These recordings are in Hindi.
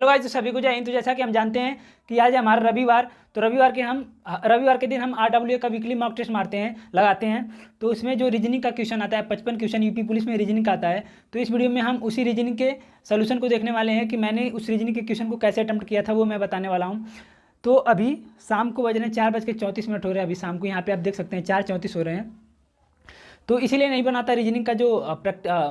तो गाइस, तो सभी को जय हिंद। तो जैसा कि हम जानते हैं कि आज है हमारा रविवार, तो रविवार के दिन हम RWA का वीकली मॉक टेस्ट लगाते हैं। तो उसमें जो रीजनिंग का क्वेश्चन आता है, 55 क्वेश्चन यूपी पुलिस में रीजनिंग का आता है। तो इस वीडियो में हम उसी रीजनिंग के सोल्यूशन को देखने वाले हैं कि मैंने उस रीजनिंग के क्वेश्चन को कैसे अटेम्प्ट किया था, वो मैं बताने वाला हूँ। तो अभी शाम को बज रहे हैं 4:34 हो रहे हैं। अभी शाम को यहाँ पे आप देख सकते हैं 4:34 हो रहे हैं। तो इसीलिए नहीं बनाता रीजनिंग का जो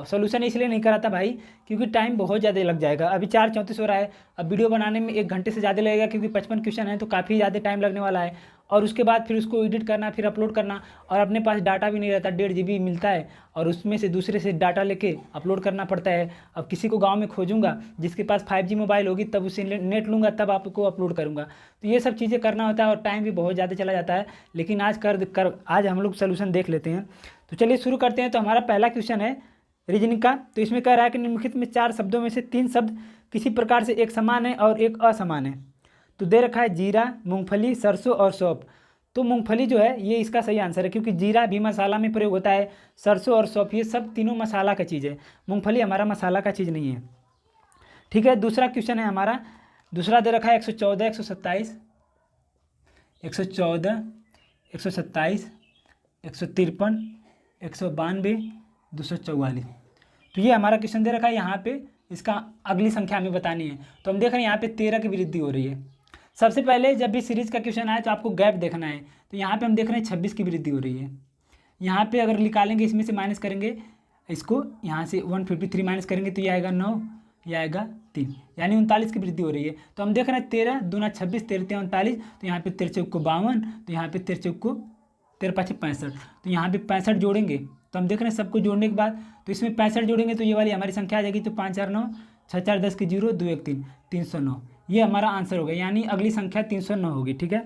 सोल्यूशन है, इसलिए नहीं कराता भाई, क्योंकि टाइम बहुत ज़्यादा लग जाएगा। अभी 4:34 हो रहा है, अब वीडियो बनाने में 1 घंटे से ज़्यादा लगेगा, क्योंकि 55 क्वेश्चन है तो काफ़ी ज़्यादा टाइम लगने वाला है। और उसके बाद फिर उसको एडिट करना, फिर अपलोड करना, और अपने पास डाटा भी नहीं रहता, 1.5 GB मिलता है, और उसमें से दूसरे से डाटा लेके अपलोड करना पड़ता है। अब किसी को गाँव में खोजूंगा जिसके पास 5G मोबाइल होगी, तब उससे नेट लूँगा, तब आपको अपलोड करूँगा। तो ये सब चीज़ें करना होता है और टाइम भी बहुत ज़्यादा चला जाता है। लेकिन आज हम लोग सोल्यूशन देख लेते हैं। तो चलिए शुरू करते हैं। तो हमारा पहला क्वेश्चन है रीजनिंग का। तो इसमें कह रहा है कि निम्नलिखित में 4 शब्दों में से 3 शब्द किसी प्रकार से एक समान है और एक असमान है। तो दे रखा है जीरा, मूंगफली, सरसों और सौंफ। तो मूंगफली जो है ये इसका सही आंसर है, क्योंकि जीरा भी मसाला में प्रयोग होता है, सरसों और सौंफ ये सब तीनों मसाला का चीज़ है। मूंगफली हमारा मसाला का चीज़ नहीं है। ठीक है, दूसरा क्वेश्चन है हमारा। दूसरा दे रखा है 114, 127, 114, 127, 153, 192, 244। तो ये हमारा क्वेश्चन दे रखा है। यहाँ पे इसका अगली संख्या हमें बतानी है। तो हम देख रहे हैं यहाँ पे 13 की वृद्धि हो रही है। सबसे पहले जब भी सीरीज का क्वेश्चन आए तो आपको गैप देखना है। तो यहाँ पे हम देख रहे हैं 26 की वृद्धि हो रही है। यहाँ पे अगर निकालेंगे, इसमें से माइनस करेंगे, इसको यहाँ से 153 माइनस करेंगे तो ये आएगा 9, ये आएगा 3, यानी 39 की वृद्धि हो रही है। तो हम देख रहे हैं 13 दूना 26, 13 3 39। तो यहाँ पे 13 चौक को 52, तो यहाँ पे 13 चौक को 13 5 65। तो यहाँ पे 65 जोड़ेंगे, तो हम देख रहे हैं सबको जोड़ने के बाद, तो इसमें 65 जोड़ेंगे तो ये वाली हमारी संख्या आ जाएगी। तो 5 4 9, 6 4 10 की 0, 2 1 3, 309। ये हमारा आंसर होगा, यानी अगली संख्या 309 होगी। ठीक है,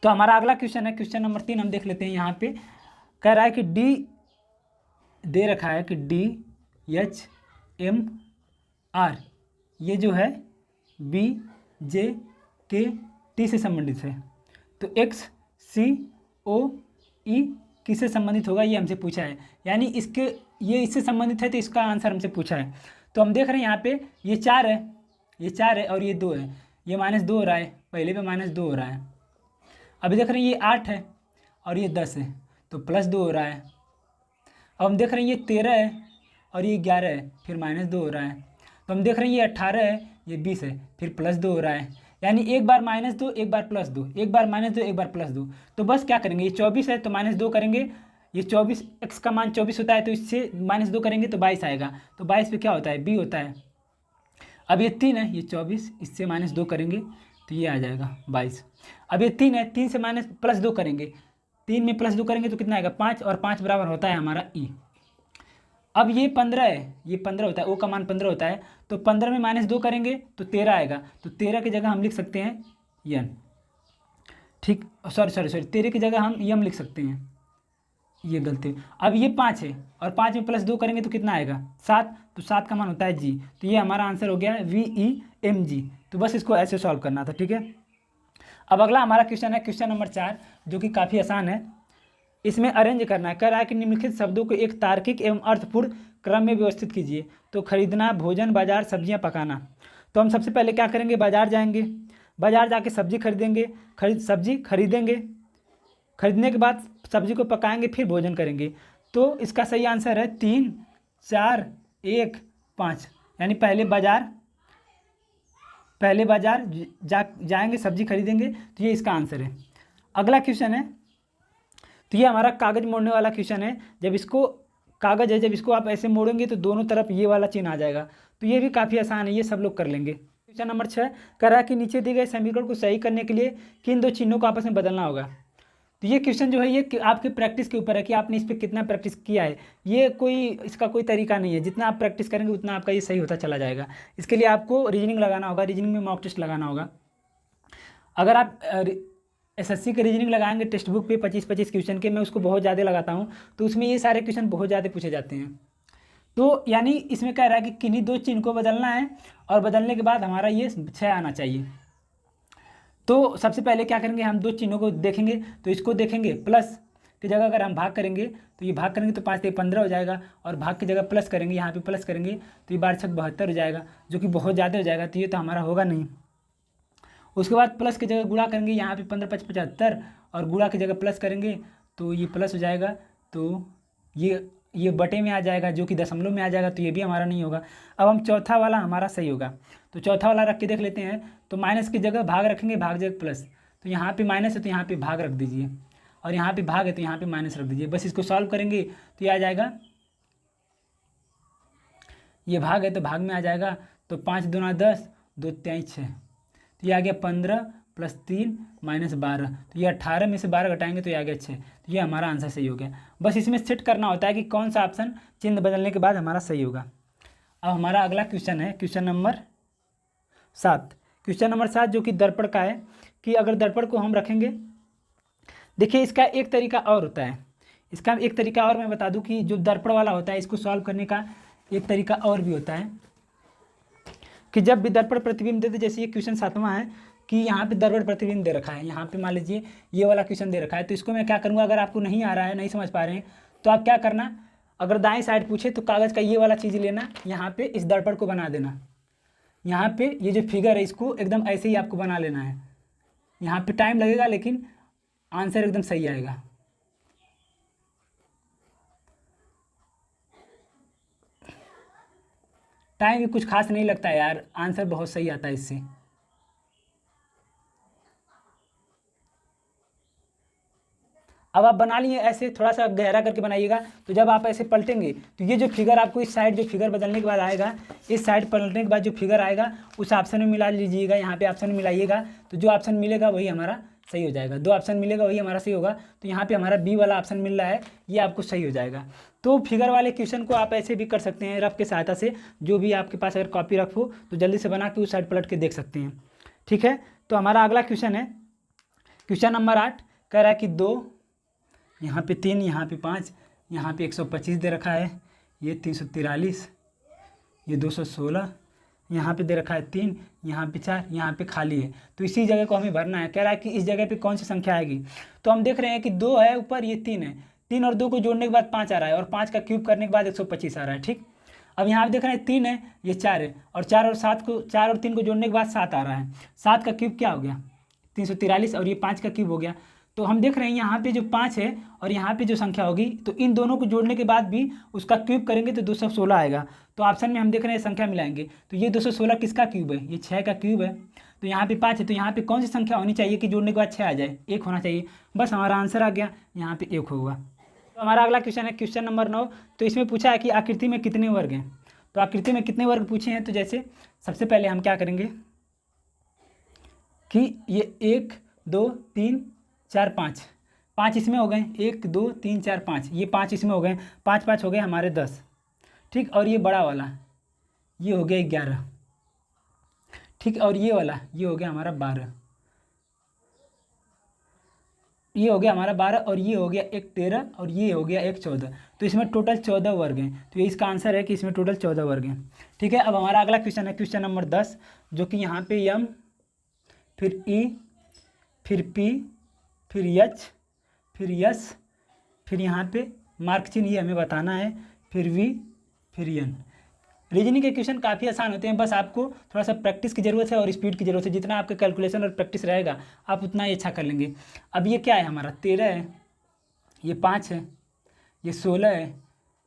तो हमारा अगला क्वेश्चन है क्वेश्चन नंबर 3। हम देख लेते हैं। यहाँ पे कह रहा है कि डी दे रखा है कि DHMR ये जो है BJKT से संबंधित है। तो XCOE किससे संबंधित होगा, ये हमसे पूछा है। यानी ये इससे संबंधित है, तो इसका आंसर हमसे पूछा है। तो हम देख रहे हैं यहाँ पे ये 4 है, ये 4 है और ये 2 है। ये -2 हो रहा है, पहले पे -2 हो रहा है। अभी देख रहे हैं ये 8 है और ये 10 है, तो +2 हो रहा है। अब हम देख रहे हैं ये 13 है और ये 11 है, फिर -2 हो रहा है। तो हम देख रहे हैं ये 18 है, ये 20 है, फिर +2 हो रहा है। यानी एक बार -2, एक बार +2, एक बार -2, एक बार +2। तो बस क्या करेंगे, ये 24 है तो -2 करेंगे। ये 24, x का मान 24 होता है, तो इससे -2 करेंगे तो 22 आएगा। तो 22 पे क्या होता है, b होता है। अब ये 3 है, ये 24, इससे -2 करेंगे तो ये आ जाएगा 22। अब ये 3 है, 3 से +2 करेंगे, 3 में +2 करेंगे तो कितना आएगा 5, और 5 बराबर होता है हमारा e। अब ये 15 है, ये 15 होता है, o का मान 15 होता है। तो 15 में -2 करेंगे तो 13 आएगा। तो 13 की जगह हम लिख सकते हैं n। ठीक, सॉरी 13 की जगह हम m लिख सकते हैं, ये गलती। अब ये 5 है और 5 में +2 करेंगे तो कितना आएगा 7। तो 7 का मान होता है g। तो ये हमारा आंसर हो गया VEMG। तो बस इसको ऐसे सॉल्व करना था। ठीक है, अब अगला हमारा क्वेश्चन है क्वेश्चन नंबर 4, जो कि काफ़ी आसान है। इसमें अरेंज करना है। कह रहा है कि निम्नलिखित शब्दों को एक तार्किक एवं अर्थपूर्ण क्रम में व्यवस्थित कीजिए। तो खरीदना, भोजन, बाजार, सब्जियां पकाना। तो हम सबसे पहले क्या करेंगे, बाजार जाएंगे, बाजार जाके सब्जी खरीदेंगे, सब्जी खरीदेंगे, खरीदने के बाद सब्जी को पकाएंगे, फिर भोजन करेंगे। तो इसका सही आंसर है 3 4 1 5। यानी पहले बाजार जाएंगे, सब्जी खरीदेंगे। तो ये इसका आंसर है। अगला क्वेश्चन है, तो ये हमारा कागज मोड़ने वाला क्वेश्चन है। जब इसको कागज है, जब इसको आप ऐसे मोड़ेंगे तो दोनों तरफ ये वाला चिन्ह आ जाएगा। तो ये भी काफ़ी आसान है, ये सब लोग कर लेंगे। क्वेश्चन नंबर 6 कह रहा है कि नीचे दिए गए समीकरण को सही करने के लिए किन 2 चिन्हों को आपस में बदलना होगा। तो ये क्वेश्चन जो है ये आपके प्रैक्टिस के ऊपर है कि आपने इस पर कितना प्रैक्टिस किया है। ये इसका कोई तरीका नहीं है, जितना आप प्रैक्टिस करेंगे उतना आपका ये सही होता चला जाएगा। इसके लिए आपको रीजनिंग लगाना होगा, रीजनिंग में मॉक टेस्ट लगाना होगा। अगर आप SSC के रीजनिंग लगाएंगे टेक्स्ट बुक पे 25-25 क्वेश्चन के, मैं उसको बहुत ज़्यादा लगाता हूँ, तो उसमें ये सारे क्वेश्चन बहुत ज़्यादा पूछे जाते हैं। तो यानी इसमें कह रहा है कि किन्हीं 2 चिन्ह को बदलना है, और बदलने के बाद हमारा ये 6 आना चाहिए। तो सबसे पहले क्या करेंगे, हम 2 चिन्हों को देखेंगे। तो इसको देखेंगे प्लस, की जगह अगर हम भाग करेंगे तो ये भाग करेंगे तो 5 से 15 हो जाएगा, और भाग की जगह प्लस करेंगे, यहाँ पे प्लस करेंगे तो ये 12×6 = 72 हो जाएगा, जो कि बहुत ज़्यादा हो जाएगा, तो ये तो हमारा होगा नहीं। उसके बाद प्लस की जगह गुणा करेंगे, यहाँ पे 15×5 = 75, और गुणा की जगह प्लस करेंगे तो ये प्लस हो जाएगा, तो ये बटे में आ जाएगा, जो कि दशमलव में आ जाएगा, तो ये भी हमारा नहीं होगा। अब हम चौथा वाला हमारा सही होगा, तो चौथा वाला रख के देख लेते हैं। तो माइनस की जगह भाग रखेंगे, भाग जगह प्लस, तो यहाँ पे माइनस है तो यहाँ पे भाग रख दीजिए, और यहाँ पे भाग है तो यहाँ पे माइनस रख दीजिए। बस इसको सॉल्व करेंगे तो ये आ जाएगा, ये भाग है तो भाग में आ जाएगा, तो 5 दूना 10, 2 3 6, तो ये आ गया 15 + 3 - 12, तो ये 18 में से 12 घटाएंगे तो ये आ गया 6, तो ये हमारा आंसर सही हो गया। बस इसमें सेट करना होता है कि कौन सा ऑप्शन चिन्ह बदलने के बाद हमारा सही होगा। अब हमारा अगला क्वेश्चन है क्वेश्चन नंबर 7। क्वेश्चन नंबर 7 जो कि दर्पण का है, कि अगर दर्पण को हम रखेंगे, देखिए इसका एक तरीका और होता है, इसका एक तरीका और मैं बता दूं कि जो दर्पण वाला होता है इसको सॉल्व करने का एक तरीका और भी होता है, कि जब भी दर्पण प्रतिबिंब देते, जैसे ये क्वेश्चन 7वां है कि यहाँ पे दर्पण प्रतिबिंब दे रखा है, यहाँ पे मान लीजिए ये वाला क्वेश्चन दे रखा है, तो इसको मैं क्या करूँगा, अगर आपको नहीं आ रहा है, नहीं समझ पा रहे हैं, तो आप क्या करना, अगर दाएं साइड पूछे तो कागज़ का ये वाला चीज़ लेना, यहाँ पे इस दर्पण को बना देना, यहाँ पे ये जो फिगर है इसको एकदम ऐसे ही आपको बना लेना है। यहाँ पे टाइम लगेगा लेकिन आंसर एकदम सही आएगा। टाइम भी कुछ खास नहीं लगता है यार, आंसर बहुत सही आता है इससे। अब आप बना लिए ऐसे, थोड़ा सा गहरा करके बनाइएगा, तो जब आप ऐसे पलटेंगे तो ये जो फिगर आपको इस साइड जो फिगर बदलने के बाद आएगा, इस साइड पलटने के बाद जो फिगर आएगा उस ऑप्शन में मिला लीजिएगा, यहाँ पे ऑप्शन मिलाइएगा, तो जो ऑप्शन मिलेगा वही हमारा सही हो जाएगा। 2 ऑप्शन मिलेगा वही हमारा सही होगा, तो यहाँ पे हमारा बी वाला ऑप्शन मिल रहा है, ये आपको सही हो जाएगा। तो फिगर वाले क्वेश्चन को आप ऐसे भी कर सकते हैं रफ की सहायता से, जो भी आपके पास अगर कॉपी रफ हो तो जल्दी से बना के उस साइड पलट के देख सकते हैं। ठीक है, तो हमारा अगला क्वेश्चन है क्वेश्चन नंबर 8, कह रहा है कि 2, यहाँ पे 3, यहाँ पे 5, यहाँ पे 125 दे रखा है, ये 343, ये 216, यहाँ पे दे रखा है 3, यहाँ पे 4, यहाँ पे खाली है, तो इसी जगह को हमें भरना है। कह रहा है कि इस जगह पे कौन सी संख्या आएगी, तो हम देख रहे हैं कि 2 है ऊपर, ये 3 है, 3 और 2 को जोड़ने के बाद 5 आ रहा है, और 5 का क्यूब करने के बाद 125 आ रहा है। ठीक, अब यहाँ पे देख रहे हैं 3 है, ये 4 है, और 4 और 3 को जोड़ने के बाद 7 आ रहा है, 7 का क्यूब क्या हो गया 343, और ये 5 का क्यूब हो गया। तो हम देख रहे हैं यहाँ पे जो 5 है और यहाँ पे जो संख्या होगी, तो इन दोनों को जोड़ने के बाद भी उसका क्यूब करेंगे तो 216 आएगा। तो ऑप्शन में हम देख रहे हैं संख्या मिलाएंगे, तो ये 216 किसका क्यूब है, ये 6 का क्यूब है, तो यहाँ पे 5 है, तो यहाँ पे कौन सी संख्या होनी चाहिए कि जोड़ने के बाद 6 आ जाए, 1 होना चाहिए। बस हमारा आंसर आ गया, यहाँ पे 1 होगा। तो हमारा अगला क्वेश्चन है क्वेश्चन नंबर 9। तो इसमें पूछा है कि आकृति में कितने वर्ग हैं, तो आकृति में कितने वर्ग पूछे हैं, तो जैसे सबसे पहले हम क्या करेंगे कि ये 1 2 3 4 5 इसमें हो गए, 1 2 3 4 5, ये 5 इसमें हो गए, 5 5 हो गए हमारे 10। ठीक, और ये बड़ा वाला ये हो गया 11। ठीक, और ये वाला ये हो गया हमारा 12, ये हो गया हमारा 12, और ये हो गया एक 13, और ये हो गया एक 14। तो इसमें टोटल 14 वर्ग हैं, तो ये इसका आंसर है कि इसमें टोटल 14 वर्ग हैं। ठीक है, अब हमारा अगला क्वेश्चन है क्वेश्चन नंबर 10, जो कि यहाँ पे M, फिर E, फिर P, फिर H, फिर S, फिर यहाँ पे मार्क चिन्ह ये हमें बताना है, फिर V, फिर N। रीजनिंग के क्वेश्चन काफ़ी आसान होते हैं, बस आपको थोड़ा सा प्रैक्टिस की ज़रूरत है और स्पीड की ज़रूरत है। जितना आपका कैलकुलेशन और प्रैक्टिस रहेगा आप उतना ही अच्छा कर लेंगे। अब ये क्या है हमारा 13 है, ये 5 है, ये 16 है,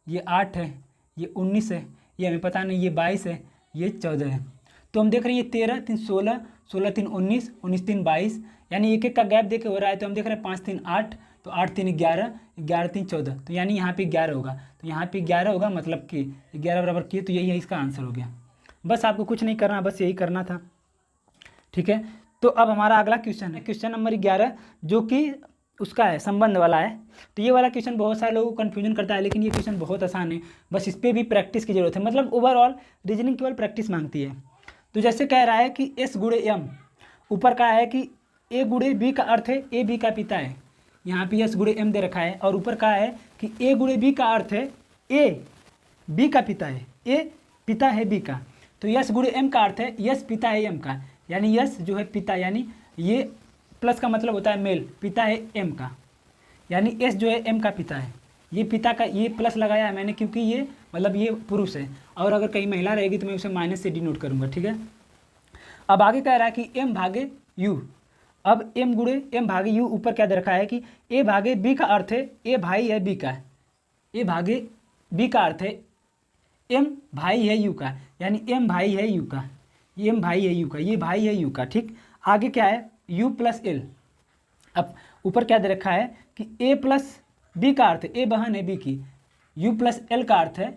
ये 8 है, ये 19 है, ये हमें पता नहीं, ये 22 है, ये 14 है। तो हम देख रहे हैं ये 13 3 16, 16 3 19, 19 3 22, यानी एक एक का गैप देके हो रहा है। तो हम देख रहे हैं 5 3 8, तो 8 3 11, 11 3 14, तो यानी यहाँ पे 11 होगा, तो यहाँ पे 11 होगा, मतलब कि 11 बराबर किए, तो यही है इसका आंसर हो गया। बस आपको कुछ नहीं करना, बस यही करना था। ठीक है, तो अब हमारा अगला क्वेश्चन है क्वेश्चन नंबर 11, जो कि उसका है संबंध वाला है। तो ये वाला क्वेश्चन बहुत सारे लोगों को कन्फ्यूजन करता है, लेकिन ये क्वेश्चन बहुत आसान है, बस इस पर भी प्रैक्टिस की जरूरत है। मतलब ओवरऑल रीजनिंग केवल प्रैक्टिस मांगती है। तो जैसे कह रहा है कि S गुणे M, ऊपर का है कि A गुणे B का अर्थ है A B का पिता है, यहाँ पे S गुणे M दे रखा है, और ऊपर का है कि A गुणे B का अर्थ है A B का पिता है, A पिता है B का। तो S गुणे M का अर्थ है S पिता है M का, यानी S जो है पिता, यानी ये प्लस का मतलब होता है मेल, पिता है M का, यानी एस जो है एम का पिता है। ये पिता का, ये प्लस लगाया है मैंने क्योंकि ये मतलब ये पुरुष है, और अगर कहीं महिला रहेगी तो मैं उसे माइनस से डिनोट करूँगा, ठीक है। अब आगे कह रहा है कि एम भागे यू। अब एम गुणे एम भागे यू ऊपर क्या दे रखा है कि ए भागे बी का अर्थ है ए भाई है बी का, ए भागे बी का अर्थ है एम भाई है यू का, यानी एम भाई है यू का, एम भाई है यू का, ये भाई है यू का, ठीक। आगे क्या है यू प्लस एल। अब ऊपर क्या दे रखा है कि ए प्लस बी का अर्थ है ए बहन है बी की, यू प्लस एल का अर्थ है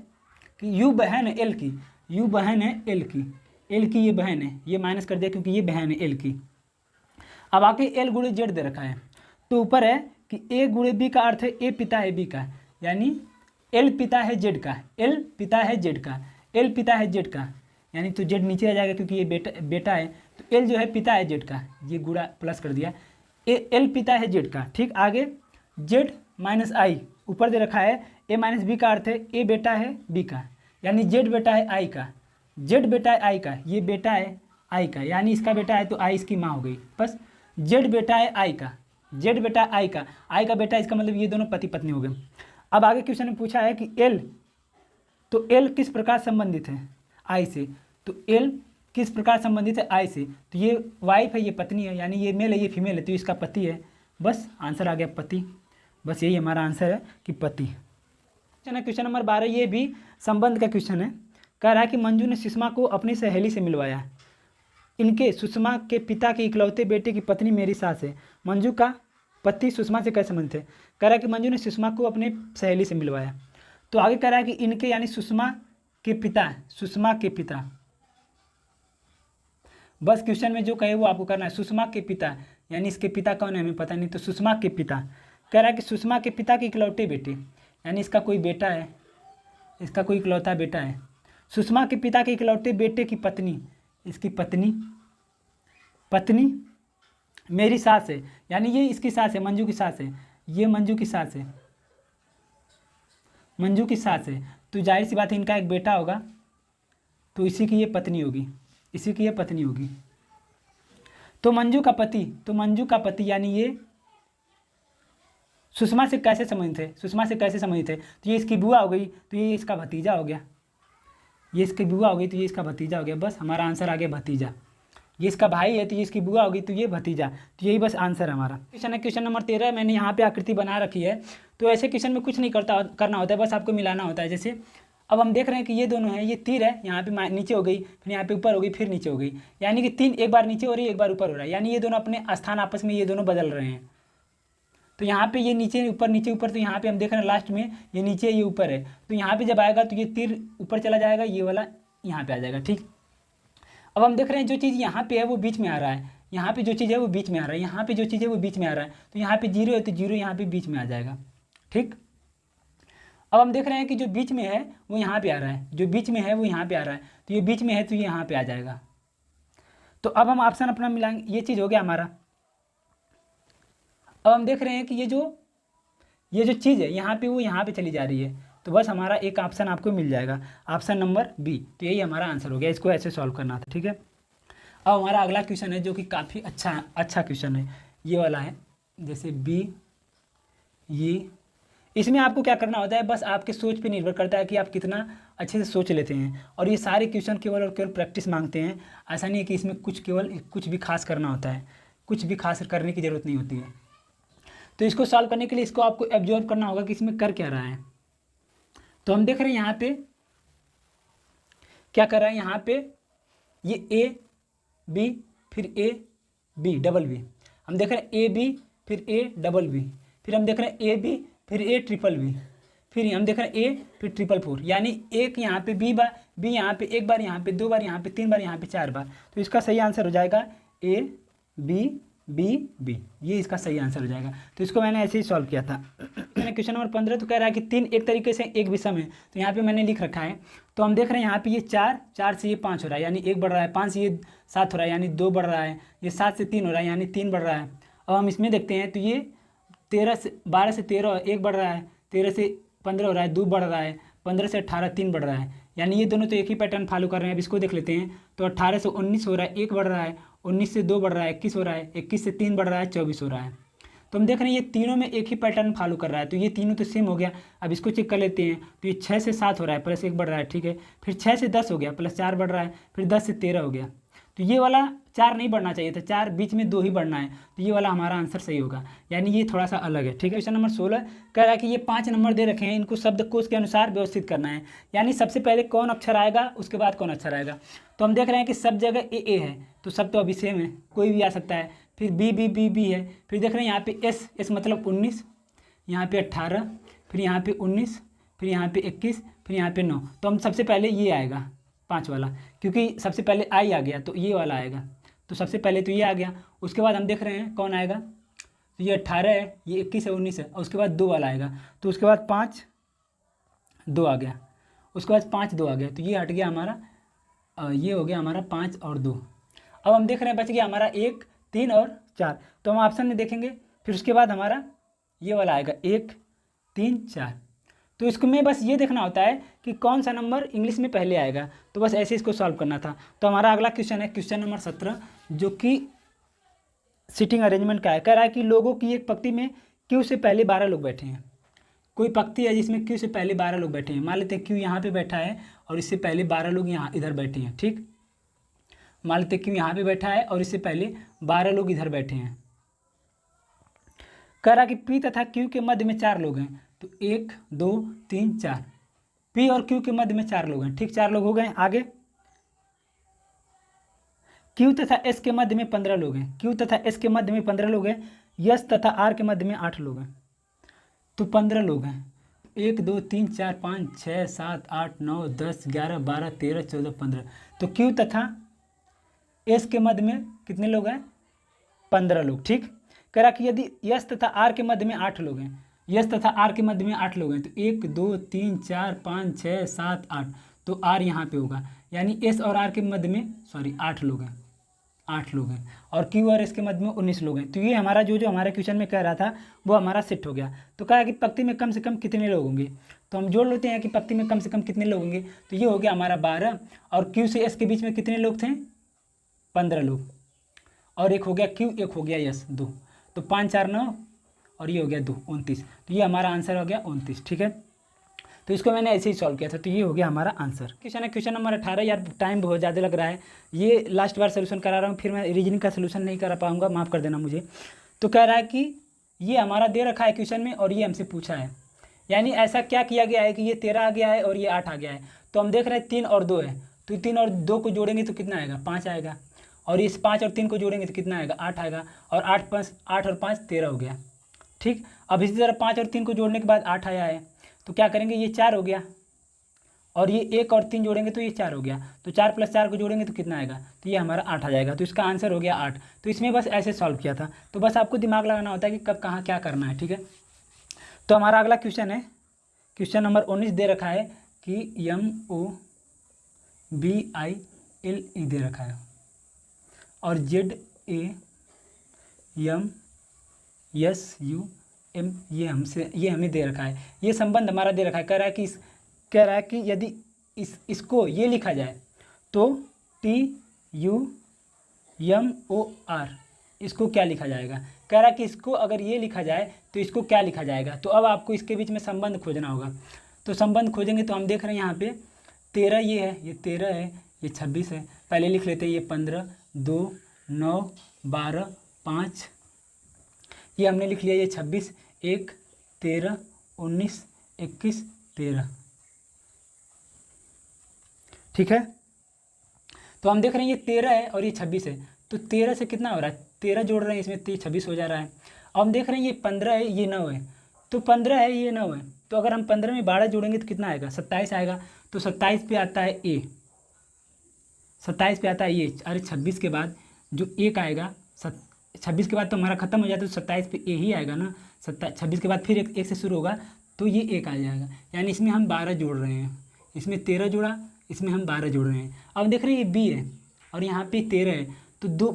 कि यू बहन है एल की, यू बहन है एल की, एल की ये बहन है, ये माइनस कर दिया क्योंकि ये बहन है एल की। अब आके एल गुणे जेड दे रखा है, तो ऊपर है कि ए गुणे बी का अर्थ है ए पिता है बी का, यानी एल पिता है जेड का, एल पिता है जेड का, एल पिता है जेड का, यानी तो जेड नीचे आ जाएगा क्योंकि ये बेटा है, तो एल जो है पिता है जेड का, ये गुणा प्लस कर दिया, एल पिता है जेड का, ठीक। आगे जेड माइनस आई ऊपर दे रखा है, ए माइनस बी का अर्थ है ए बेटा है बी का, यानी जेड बेटा है आई का, जेड बेटा है आई का, ये बेटा है आई का, यानी इसका बेटा है तो आई इसकी माँ हो गई, बस जेड बेटा है आई का, जेड बेटा आई का, आई का बेटा, इसका मतलब ये दोनों पति पत्नी हो गए। अब आगे क्वेश्चन में पूछा है कि एल, तो एल किस प्रकार संबंधित है आई से, तो एल किस प्रकार संबंधित है आई से, तो ये वाइफ है ये पत्नी है, यानी ये मेल है ये फीमेल है, तो इसका पति है, बस आंसर आ गया पति, बस यही हमारा आंसर है कि पति। क्वेश्चन नंबर 12, ये भी संबंध का क्वेश्चन है। कह रहा है कि मंजू ने सुषमा को अपनी सहेली से मिलवाया, इनके सुषमा के पिता के इकलौते बेटे की पत्नी मेरी सास है, मंजू का पति सुषमा से कैसे संबंधित है। कह रहा है कि मंजू ने सुषमा को अपने सहेली से मिलवाया, तो आगे कह रहा है कि इनके यानी सुषमा के पिता, सुषमा के पिता, बस क्वेश्चन में जो कहे वो आपको करना है, सुषमा के पिता, यानी इसके पिता कौन है हमें पता नहीं, तो सुषमा के पिता। कह रहा है कि सुषमा के पिता के इकलौते बेटे, यानी इसका कोई बेटा है, इसका कोई इकलौता बेटा है, सुषमा के पिता के इकलौते बेटे की पत्नी, इसकी पत्नी, पत्नी मेरी सास है, यानी ये इसकी सास है, मंजू की सास है, ये मंजू की सास है, मंजू की सास है, तो जाहिर सी बात है इनका एक बेटा होगा, तो इसी की ये पत्नी होगी, इसी की ये पत्नी होगी। तो मंजू का पति, तो मंजू का पति यानी ये सुषमा से कैसे संबंधित है, सुषमा से कैसे संबंधित है, तो ये इसकी बुआ हो गई, तो ये इसका भतीजा हो गया, ये इसकी बुआ हो गई तो ये इसका भतीजा हो गया, बस हमारा आंसर आ गया भतीजा। ये इसका भाई है तो ये इसकी बुआ होगी तो ये भतीजा, तो यही बस आंसर है हमारा। क्वेश्चन है क्वेश्चन नंबर 13, मैंने यहाँ पे आकृति बना रखी है, तो ऐसे क्वेश्चन में कुछ नहीं करना होता है, बस आपको मिलाना होता है। जैसे अब हम देख रहे हैं कि ये दोनों हैं, ये तीर है, यहाँ पे नीचे हो गई, फिर यहाँ पे ऊपर हो गई, फिर नीचे हो गई, यानी कि तीन एक बार नीचे हो रही है एक बार ऊपर हो रहा है, यानी ये दोनों अपने स्थान आपस में ये दोनों बदल रहे हैं। तो यहाँ पे ये नीचे ऊपर, तो यहाँ पे हम देख रहे हैं लास्ट में ये नीचे ये ऊपर है, तो यहाँ पे जब आएगा तो ये तीर ऊपर चला जाएगा, ये वाला यहाँ पे आ जाएगा, ठीक। अब हम देख रहे हैं जो चीज़ यहाँ पे है वो बीच में आ रहा है, यहाँ पे जो चीज़ है वो बीच में आ रहा है, यहाँ पे जो चीज़ है वो बीच में आ रहा है, तो यहाँ पे जीरो है तो जीरो यहाँ पे बीच में आ जाएगा, ठीक। अब हम देख रहे हैं कि जो बीच में है वो यहाँ पे आ रहा है, जो बीच में है वो यहाँ पे आ रहा है, तो ये बीच में है तो ये यहाँ पे आ जाएगा। तो अब हम ऑप्शन अपना मिलाएंगे, ये चीज़ हो गया हमारा। अब हम देख रहे हैं कि ये जो चीज़ है यहाँ पे वो यहाँ पे चली जा रही है, तो बस हमारा एक ऑप्शन आपको मिल जाएगा, ऑप्शन नंबर बी, तो यही हमारा आंसर हो गया। इसको ऐसे सॉल्व करना था, ठीक है। अब हमारा अगला क्वेश्चन है जो कि काफ़ी अच्छा क्वेश्चन है, ये वाला है, जैसे बी, ये इसमें आपको क्या करना होता है, बस आपके सोच पे निर्भर करता है कि आप कितना अच्छे से सोच लेते हैं, और ये सारे क्वेश्चन केवल और केवल प्रैक्टिस मांगते हैं, ऐसा नहीं है कि इसमें कुछ भी खास करना होता है, कुछ भी खास करने की ज़रूरत नहीं होती है। तो इसको सॉल्व करने के लिए इसको आपको एब्जॉर्व करना होगा कि इसमें कर क्या रहा है। तो हम देख रहे हैं यहाँ पे क्या कर रहा है, यहाँ पे ये ए बी फिर ए बी डबल बी, हम देख रहे हैं ए बी फिर ए डबल बी, फिर हम देख रहे हैं ए बी फिर ए ट्रिपल बी, फिर हम देख रहे हैं ए फिर ट्रिपल फोर, यानी एक यहाँ पे बी यहाँ पे एक बार, यहाँ पे दो बार, यहाँ पे तीन बार, यहाँ पे चार बार, तो इसका सही आंसर हो जाएगा ए बी बी बी, ये इसका सही आंसर हो जाएगा। तो इसको मैंने ऐसे ही सॉल्व किया था। मैंने क्वेश्चन नंबर 15 तो कह रहा है कि तीन एक तरीके से एक विषम है, तो यहाँ पे मैंने लिख रखा है। तो हम देख रहे हैं यहाँ पे ये चार से ये 5 हो रहा है, यानी 1 बढ़ रहा है, 5 से ये 7 हो रहा है, यानी 2 बढ़ रहा है, ये 7 से 3 हो रहा है, यानी 3 बढ़ रहा है। अब हम इसमें देखते हैं तो ये 12 से 13 1 बढ़ रहा है, 13 से 15 हो रहा है 2 बढ़ रहा है, 15 से 18 3 बढ़ रहा है, यानी ये दोनों तो एक ही पैटर्न फॉलो कर रहे हैं। अब इसको देख लेते हैं, तो 18 से 19 हो रहा है 1 बढ़ रहा है, 19 से 2 बढ़ रहा है 21 हो रहा है, 21 से 3 बढ़ रहा है 24 हो रहा है। तो हम देख रहे हैं ये तीनों में एक ही पैटर्न फॉलो कर रहा है, तो ये तीनों तो सेम हो गया। अब इसको चेक कर लेते हैं, तो ये 6 से 7 हो रहा है, प्लस 1 बढ़ रहा है, ठीक है। फिर 6 से 10 हो गया, प्लस 4 बढ़ रहा है, फिर 10 से 13 हो गया। तो ये वाला 4 नहीं बढ़ना चाहिए था, 4 बीच में 2 ही बढ़ना है, तो ये वाला हमारा आंसर सही होगा, यानी ये थोड़ा सा अलग है, ठीक है। क्वेश्चन नंबर 16 कह रहा है कि ये 5 नंबर दे रखे हैं, इनको शब्दकोश के अनुसार व्यवस्थित करना है, यानी सबसे पहले कौन अक्षर आएगा उसके बाद कौन अक्षर आएगा। तो हम देख रहे हैं कि सब जगह ए है, तो सब तो अभी सेम है, कोई भी आ सकता है। फिर बी है, फिर देख रहे हैं यहाँ पे एस मतलब 19, यहाँ पे 18, फिर यहाँ पे 19, फिर यहाँ पे 21, फिर यहाँ पे 9। तो हम सबसे पहले ये आएगा 5 वाला, क्योंकि सबसे पहले आई आ गया तो ये वाला आएगा, तो सबसे पहले तो ये आ गया। उसके बाद हम देख रहे हैं कौन आएगा, तो ये 18 है, ये 21 है, 19 है, और उसके बाद 2 वाला आएगा, तो उसके बाद 5 2 आ गया, उसके बाद 5 2 आ गया, तो ये हट गया हमारा, ये हो गया हमारा 5 और 2। अब हम देख रहे हैं बच गया हमारा 1 3 और 4, तो हम ऑप्शन में देखेंगे, फिर उसके बाद हमारा ये वाला आएगा 1 3 4। तो इसको में बस ये देखना होता है कि कौन सा नंबर इंग्लिश में पहले आएगा, तो बस ऐसे इसको सॉल्व करना था। तो हमारा अगला क्वेश्चन है क्वेश्चन नंबर 17, जो कि सीटिंग अरेंजमेंट का है। कह रहा है कि लोगों की एक पंक्ति में क्यू से पहले 12 लोग बैठे हैं। कोई पंक्ति है जिसमें क्यू से पहले 12 लोग बैठे हैं, मान लेते हैं क्यू यहाँ पे बैठा है और इससे पहले 12 लोग यहाँ इधर बैठे हैं, ठीक। मान लेते हैं क्यू यहाँ पे बैठा है और इससे पहले 12 लोग इधर बैठे हैं। कह रहा कि पी तथा क्यू के मध्य में 4 लोग हैं, तो 1 2 3 4, पी और क्यू के मध्य में 4 लोग हैं, ठीक, 4 लोग हो गए। आगे क्यू तथा एस के मध्य में 15 लोग हैं, क्यू तथा एस के मध्य में 15 लोग हैं, यस तथा आर के मध्य में 8 लोग हैं, तो 15 लोग हैं। 1 2 3 4 5 6 7 8 9 10 11 12 13 14 15, तो क्यू तथा एस के मध्य में कितने लोग हैं, 15 लोग, ठीक। कह रहा कि यदि यस तथा आर के मध्य में 8 लोग हैं, यस तथा आर के मध्य में 8 लोग हैं, तो 1 2 3 4 5 6 7 8, तो आर यहाँ पे होगा, यानी एस और आर के मध्य में 8 लोग हैं, 8 लोग हैं, और क्यू और एस के मध्य में 19 लोग हैं। तो ये हमारा जो हमारे क्वेश्चन में कह रहा था वो हमारा सेट हो गया। तो कहा कि पंक्ति में कम से कम कितने लोग होंगे, तो हम जोड़ लेते हैं कि पंक्ति में कम से कम कितने लोग होंगे, तो ये हो गया हमारा 12, और क्यू से एस के बीच में कितने लोग थे, 15 लोग, और एक हो गया क्यू, एक हो गया एस 2, तो 5 4 9, और ये हो गया 2 29, तो ये हमारा आंसर हो गया 29, ठीक है। तो इसको मैंने ऐसे ही सॉल्व किया था, तो ये हो गया हमारा आंसर। क्वेश्चन है क्वेश्चन नंबर 18। यार टाइम बहुत ज़्यादा लग रहा है, ये लास्ट बार सोल्यूशन करा रहा हूँ, फिर मैं रीजनिंग का सोल्यूशन नहीं करा पाऊँगा, माफ़ कर देना मुझे। तो कह रहा है कि ये हमारा दे रखा है क्वेश्चन में और ये हमसे पूछा है, यानी ऐसा क्या किया गया है कि ये 13 आ गया है और ये 8 आ गया है। तो हम देख रहे हैं 3 और 2 है, तो 3 और 2 को जोड़ेंगे तो कितना आएगा, 5 आएगा, और इस 5 और 3 को जोड़ेंगे तो कितना आएगा, 8 आएगा, और 8 और 5 13 हो गया, ठीक। अब इसी तरह 5 और 3 को जोड़ने के बाद 8 आया है, तो क्या करेंगे, ये 4 हो गया, और ये 1 और 3 जोड़ेंगे तो ये 4 हो गया, तो 4 + 4 को जोड़ेंगे तो कितना आएगा, तो ये हमारा 8 आ जाएगा। तो इसका आंसर हो गया 8। तो इसमें बस ऐसे सॉल्व किया था, तो बस आपको दिमाग लगाना होता है कि कब कहाँ क्या करना है, ठीक है। तो हमारा अगला क्वेश्चन है क्वेश्चन नंबर 19 दे रखा है कि MOBILE दे रखा है और ZAMSUM ये हमें दे रखा है, ये संबंध हमारा दे रखा है। कह रहा है कि यदि इसको ये लिखा जाए तो TUMOR, इसको क्या लिखा जाएगा। कह रहा है कि इसको अगर ये लिखा जाए तो इसको क्या लिखा जाएगा। तो अब आपको इसके बीच में संबंध खोजना होगा। तो संबंध खोजेंगे तो हम देख रहे हैं यहाँ पे 13 ये है, ये 13 है, ये 26 है। पहले लिख लेते हैं, ये 15 2 9 12 5, ये हमने लिख लिया, ये 26 1 13 19 21 13, ठीक है। तो हम देख रहे हैं ये 13 है और ये 26 है, तो 13 से कितना हो रहा है, 13 जोड़ रहे हैं इसमें, 26 हो जा रहा है। अब हम देख रहे हैं ये 15 है, ये 9 है, तो 15 है, ये 9 है, तो अगर हम 15 में 12 जोड़ेंगे तो कितना आएगा, 27 आएगा। तो 27 पे आता है ए, 27 पे आता है ये, अरे 26 के बाद जो 1 आएगा, 26 के बाद तो हमारा खत्म हो जाता है, तो 27 पे ए ही आएगा ना। 26 के बाद फिर एक से शुरू होगा, तो ये 1 आ जाएगा, यानी इसमें हम 12 जोड़ रहे हैं। इसमें 13 जोड़ा, इसमें हम 12 जोड़ रहे हैं। अब देख रहे हैं ये बी है और यहाँ पे 13 है, तो दो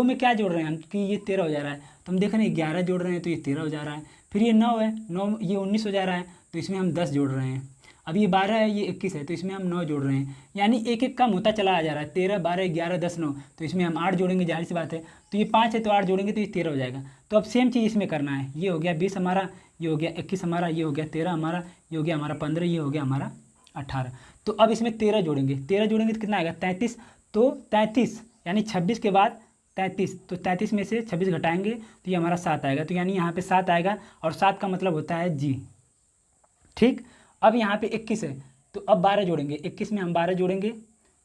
में क्या जोड़ रहे हैं हम कि ये 13 हो जा रहा है, तो हम देख रहे हैं 11 जोड़ रहे हैं तो ये 13 हो जा रहा है। फिर ये 9 है, 9 ये 19 हो जा रहा है, तो इसमें हम 10 जोड़ रहे हैं। अब ये 12 है, ये 21 है, तो इसमें हम 9 जोड़ रहे हैं, यानी एक एक कम होता चला जा रहा है। 13, 12, 11, 10, 9, तो इसमें हम 8 जोड़ेंगे, जाहिर सी बात है। तो ये 5 है तो 8 जोड़ेंगे तो ये 13 हो जाएगा। तो अब सेम चीज़ इसमें करना है। ये हो गया 20 हमारा, ये हो गया 21 हमारा, ये हो गया 13 हमारा, ये हो गया हमारा 15, ये हो गया हमारा 18। तो अब इसमें 13 जोड़ेंगे, 13 जोड़ेंगे तो कितना आएगा 33। तो 33 यानी 26 के बाद 33, तो 33 में से 26 घटाएंगे तो ये हमारा 7 आएगा। तो यानी यहाँ पे 7 आएगा, और 7 का मतलब होता है जी। ठीक, अब यहाँ पे 21 है तो अब 12 जोड़ेंगे, 21 में हम 12 जोड़ेंगे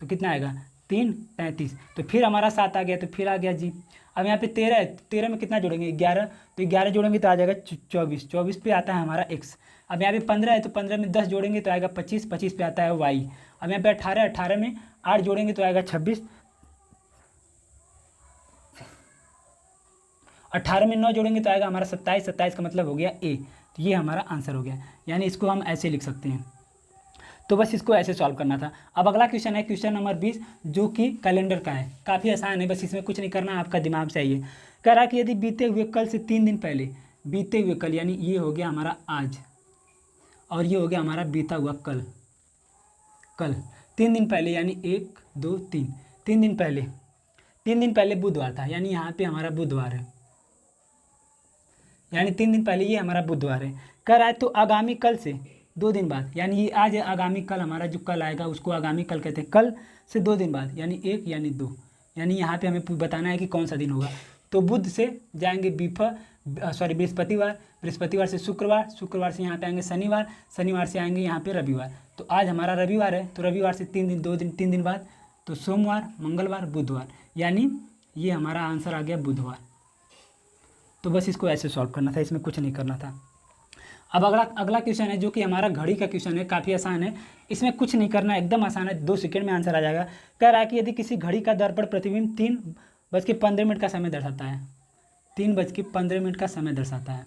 तो कितना आएगा 3, 33, तो फिर हमारा 7 आ गया, तो फिर आ गया जी। अब यहाँ पे 13 है, 13 में कितना जोड़ेंगे 11, तो 11 जोड़ेंगे तो आ जाएगा 24, 24 पे आता है हमारा x। अब यहाँ पे 15 है तो 15 में 10 जोड़ेंगे तो आएगा 25, 25 पे आता है y। अब यहाँ पे 18, 18 में 8 जोड़ेंगे तो आएगा 26, 18 में 9 जोड़ेंगे तो आएगा हमारा 27, 27 का मतलब हो गया a। तो ये हमारा आंसर हो गया, यानी इसको हम ऐसे लिख सकते हैं। तो बस इसको ऐसे सॉल्व करना था। अब अगला क्वेश्चन है क्वेश्चन नंबर 20, जो कि कैलेंडर का है। काफ़ी आसान है, बस इसमें कुछ नहीं करना, आपका दिमाग चाहिए। कह रहा कि यदि बीते हुए कल से 3 दिन पहले, बीते हुए कल यानी ये हो गया हमारा आज, और ये हो गया हमारा बीता हुआ कल, कल 3 दिन पहले यानी 1, 2, 3, 3 दिन पहले, 3 दिन पहले बुधवार था, यानी यहाँ पे हमारा बुधवार है, यानी 3 दिन पहले ये हमारा बुधवार है। कह रहा है तो आगामी कल से 2 दिन बाद, यानी ये आज है, आगामी कल हमारा जो कल आएगा उसको आगामी कल कहते हैं। कल से 2 दिन बाद यानी 1 यानी 2, यानी यहाँ पे हमें बताना है कि कौन सा दिन होगा। तो बुध से जाएंगे बृहस्पतिवार, बृहस्पतिवार से शुक्रवार, शुक्रवार से यहाँ पे आएंगे शनिवार, शनिवार से आएंगे यहाँ पे रविवार। तो आज हमारा रविवार है, तो रविवार से 3 दिन बाद, तो सोमवार, मंगलवार, बुधवार, यानी ये हमारा आंसर आ गया बुधवार। तो बस इसको ऐसे सॉल्व करना था, इसमें कुछ नहीं करना था। अब अगला क्वेश्चन है जो कि हमारा घड़ी का क्वेश्चन है, काफ़ी आसान है, इसमें कुछ नहीं करना, एकदम आसान है, 2 सेकंड में आंसर आ जाएगा। कह रहा है कि यदि किसी घड़ी का दर्पण प्रतिबिंब 3:15 का समय दर्शाता है, 3:15 का समय दर्शाता है,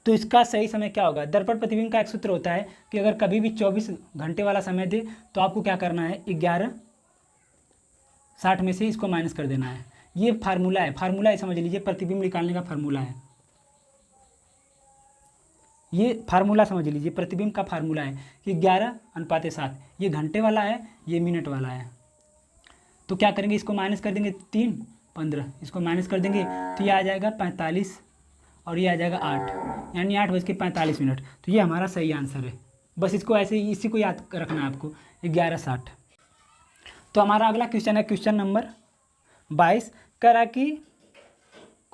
तो इसका सही समय क्या होगा। दर्पण प्रतिबिंब का एक सूत्र होता है कि अगर कभी भी 24 घंटे वाला समय दे तो आपको क्या करना है 11:60 में से इसको माइनस कर देना है। ये फार्मूला है, फार्मूला है, समझ लीजिए, प्रतिबिंब निकालने का फार्मूला है, ये फार्मूला समझ लीजिए, प्रतिबिंब का फार्मूला है कि 11:7, ये घंटे वाला है, ये मिनट वाला है। तो क्या करेंगे, इसको माइनस कर देंगे 3, 15, इसको माइनस कर देंगे तो ये आ जाएगा 45 और ये आ जाएगा 8, यानी 8:45। तो ये हमारा सही आंसर है। बस इसको ऐसे ही, इसी को याद रखना है आपको, 11:60। तो हमारा अगला क्वेश्चन है क्वेश्चन नंबर 22। कह रहा कि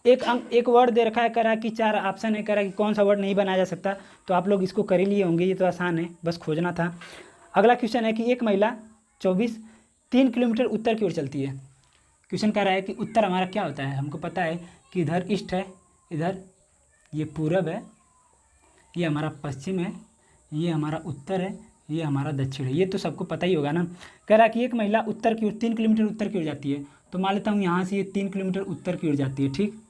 एक वर्ड दे रखा है, कह रहा कि 4 ऑप्शन है, कह रहा कि कौन सा वर्ड नहीं बनाया जा सकता। तो आप लोग इसको कर ही लिए होंगे, ये तो आसान है, बस खोजना था। अगला क्वेश्चन है कि एक महिला 3 किलोमीटर उत्तर की ओर चलती है। क्वेश्चन कह रहा है कि उत्तर हमारा क्या होता है। हमको पता है कि इधर ईस्ट है, इधर ये पूरब है, ये हमारा पश्चिम है, ये हमारा उत्तर है, ये हमारा दक्षिण है, ये तो सबको पता ही होगा ना। कह रहा है कि एक महिला उत्तर की ओर 3 किलोमीटर उत्तर की ओर जाती है। तो मान लेता हूँ यहाँ से ये 3 किलोमीटर उत्तर की ओर जाती है, ठीक।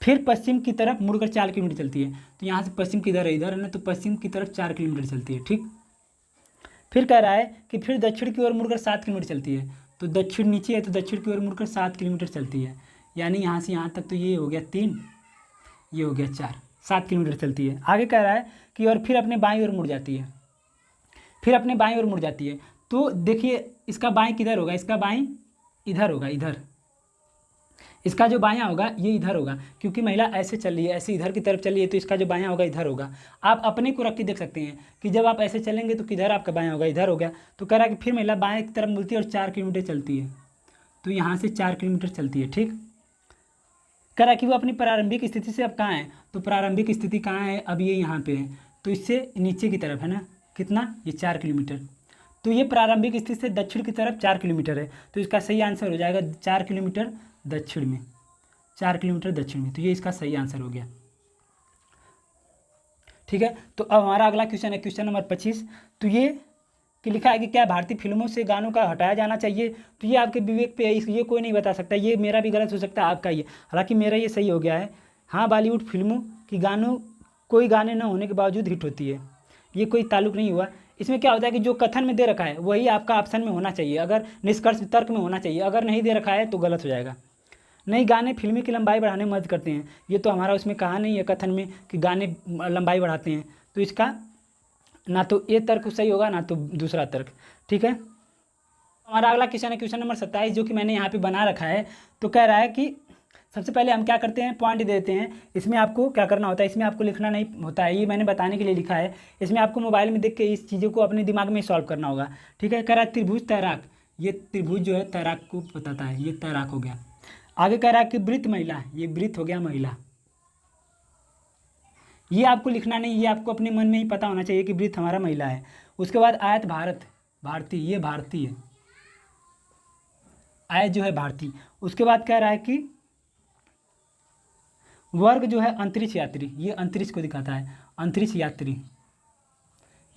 फिर पश्चिम की तरफ मुड़कर 4 किलोमीटर चलती है। तो यहाँ से पश्चिम किधर है, इधर है ना, तो पश्चिम की तरफ 4 किलोमीटर चलती है, ठीक। फिर कह रहा है कि फिर दक्षिण की ओर मुड़कर 7 किलोमीटर चलती है। तो दक्षिण नीचे है, तो दक्षिण की ओर मुड़कर 7 किलोमीटर चलती है, यानी यहाँ से यहाँ तक तो ये हो गया 3, ये हो गया 4, 7 किलोमीटर चलती है। आगे कह रहा है कि और फिर अपने बाईं ओर मुड़ जाती है, फिर अपने बाईं ओर मुड़ जाती है। तो देखिए इसका बाईं किधर होगा, इसका बाईं इधर होगा, इधर। इसका जो बायां होगा ये इधर होगा, क्योंकि महिला ऐसे चल रही है, ऐसे इधर की तरफ चल रही है, तो इसका जो बायां होगा इधर होगा। आप अपने को रख के देख सकते हैं कि जब आप ऐसे चलेंगे तो किधर आपका बायां होगा, इधर हो गया। तो कह रहा है कि फिर महिला बाएं की तरफ मुड़ती है और 4 किलोमीटर चलती है। तो यहाँ से 4 किलोमीटर चलती है, ठीक। कह रहा है कि वो अपनी प्रारंभिक स्थिति से अब कहाँ है। तो प्रारंभिक स्थिति कहाँ है, अब ये यहाँ पे है, तो इससे नीचे की तरफ है ना, कितना, ये 4 किलोमीटर। तो ये प्रारंभिक स्थिति से दक्षिण की तरफ 4 किलोमीटर है। तो इसका सही आंसर हो जाएगा 4 किलोमीटर दक्षिण में, 4 किलोमीटर दक्षिण में। तो ये इसका सही आंसर हो गया, ठीक है। तो अब हमारा अगला क्वेश्चन है क्वेश्चन नंबर 25। तो ये कि लिखा है कि क्या भारतीय फिल्मों से गानों का हटाया जाना चाहिए। तो ये आपके विवेक पे है, ये कोई नहीं बता सकता, ये मेरा भी गलत हो सकता है, आपका ये, हालांकि मेरा ये सही हो गया है। हाँ, बॉलीवुड फिल्मों की गानों कोई गाने न होने के बावजूद हिट होती है, ये कोई ताल्लुक नहीं हुआ। इसमें क्या होता है कि जो कथन में दे रखा है वही आपका ऑप्शन में होना चाहिए, अगर निष्कर्ष तर्क में होना चाहिए, अगर नहीं दे रखा है तो गलत हो जाएगा। नहीं, गाने फिल्मी की लंबाई बढ़ाने में मदद करते हैं, ये तो हमारा उसमें कहा नहीं है कथन में कि गाने लंबाई बढ़ाते हैं। तो इसका ना तो ये तर्क सही होगा ना तो दूसरा तर्क। ठीक है, हमारा अगला क्वेश्चन है क्वेश्चन नंबर 27, जो कि मैंने यहाँ पे बना रखा है। तो कह रहा है कि सबसे पहले हम क्या करते हैं, पॉइंट देते हैं। इसमें आपको क्या करना होता है, इसमें आपको लिखना नहीं होता है, ये मैंने बताने के लिए लिखा है। इसमें आपको मोबाइल में देख के इस चीज़ों को अपने दिमाग में सॉल्व करना होगा। ठीक है, कह रहा है त्रिभुज तैराक, ये त्रिभुज जो है तैराक को बताता है, ये तैराक हो गया। आगे कह रहा है कि वृत्त महिला, ये वृत्त हो गया महिला। ये आपको लिखना नहीं, ये आपको अपने मन में ही पता होना चाहिए कि वृत्त हमारा महिला है। उसके बाद आयत भारत, भारती, ये भारती है, आयत जो है भारती। उसके बाद कह रहा है कि वर्ग जो है अंतरिक्ष यात्री, ये अंतरिक्ष को दिखाता है, अंतरिक्ष यात्री,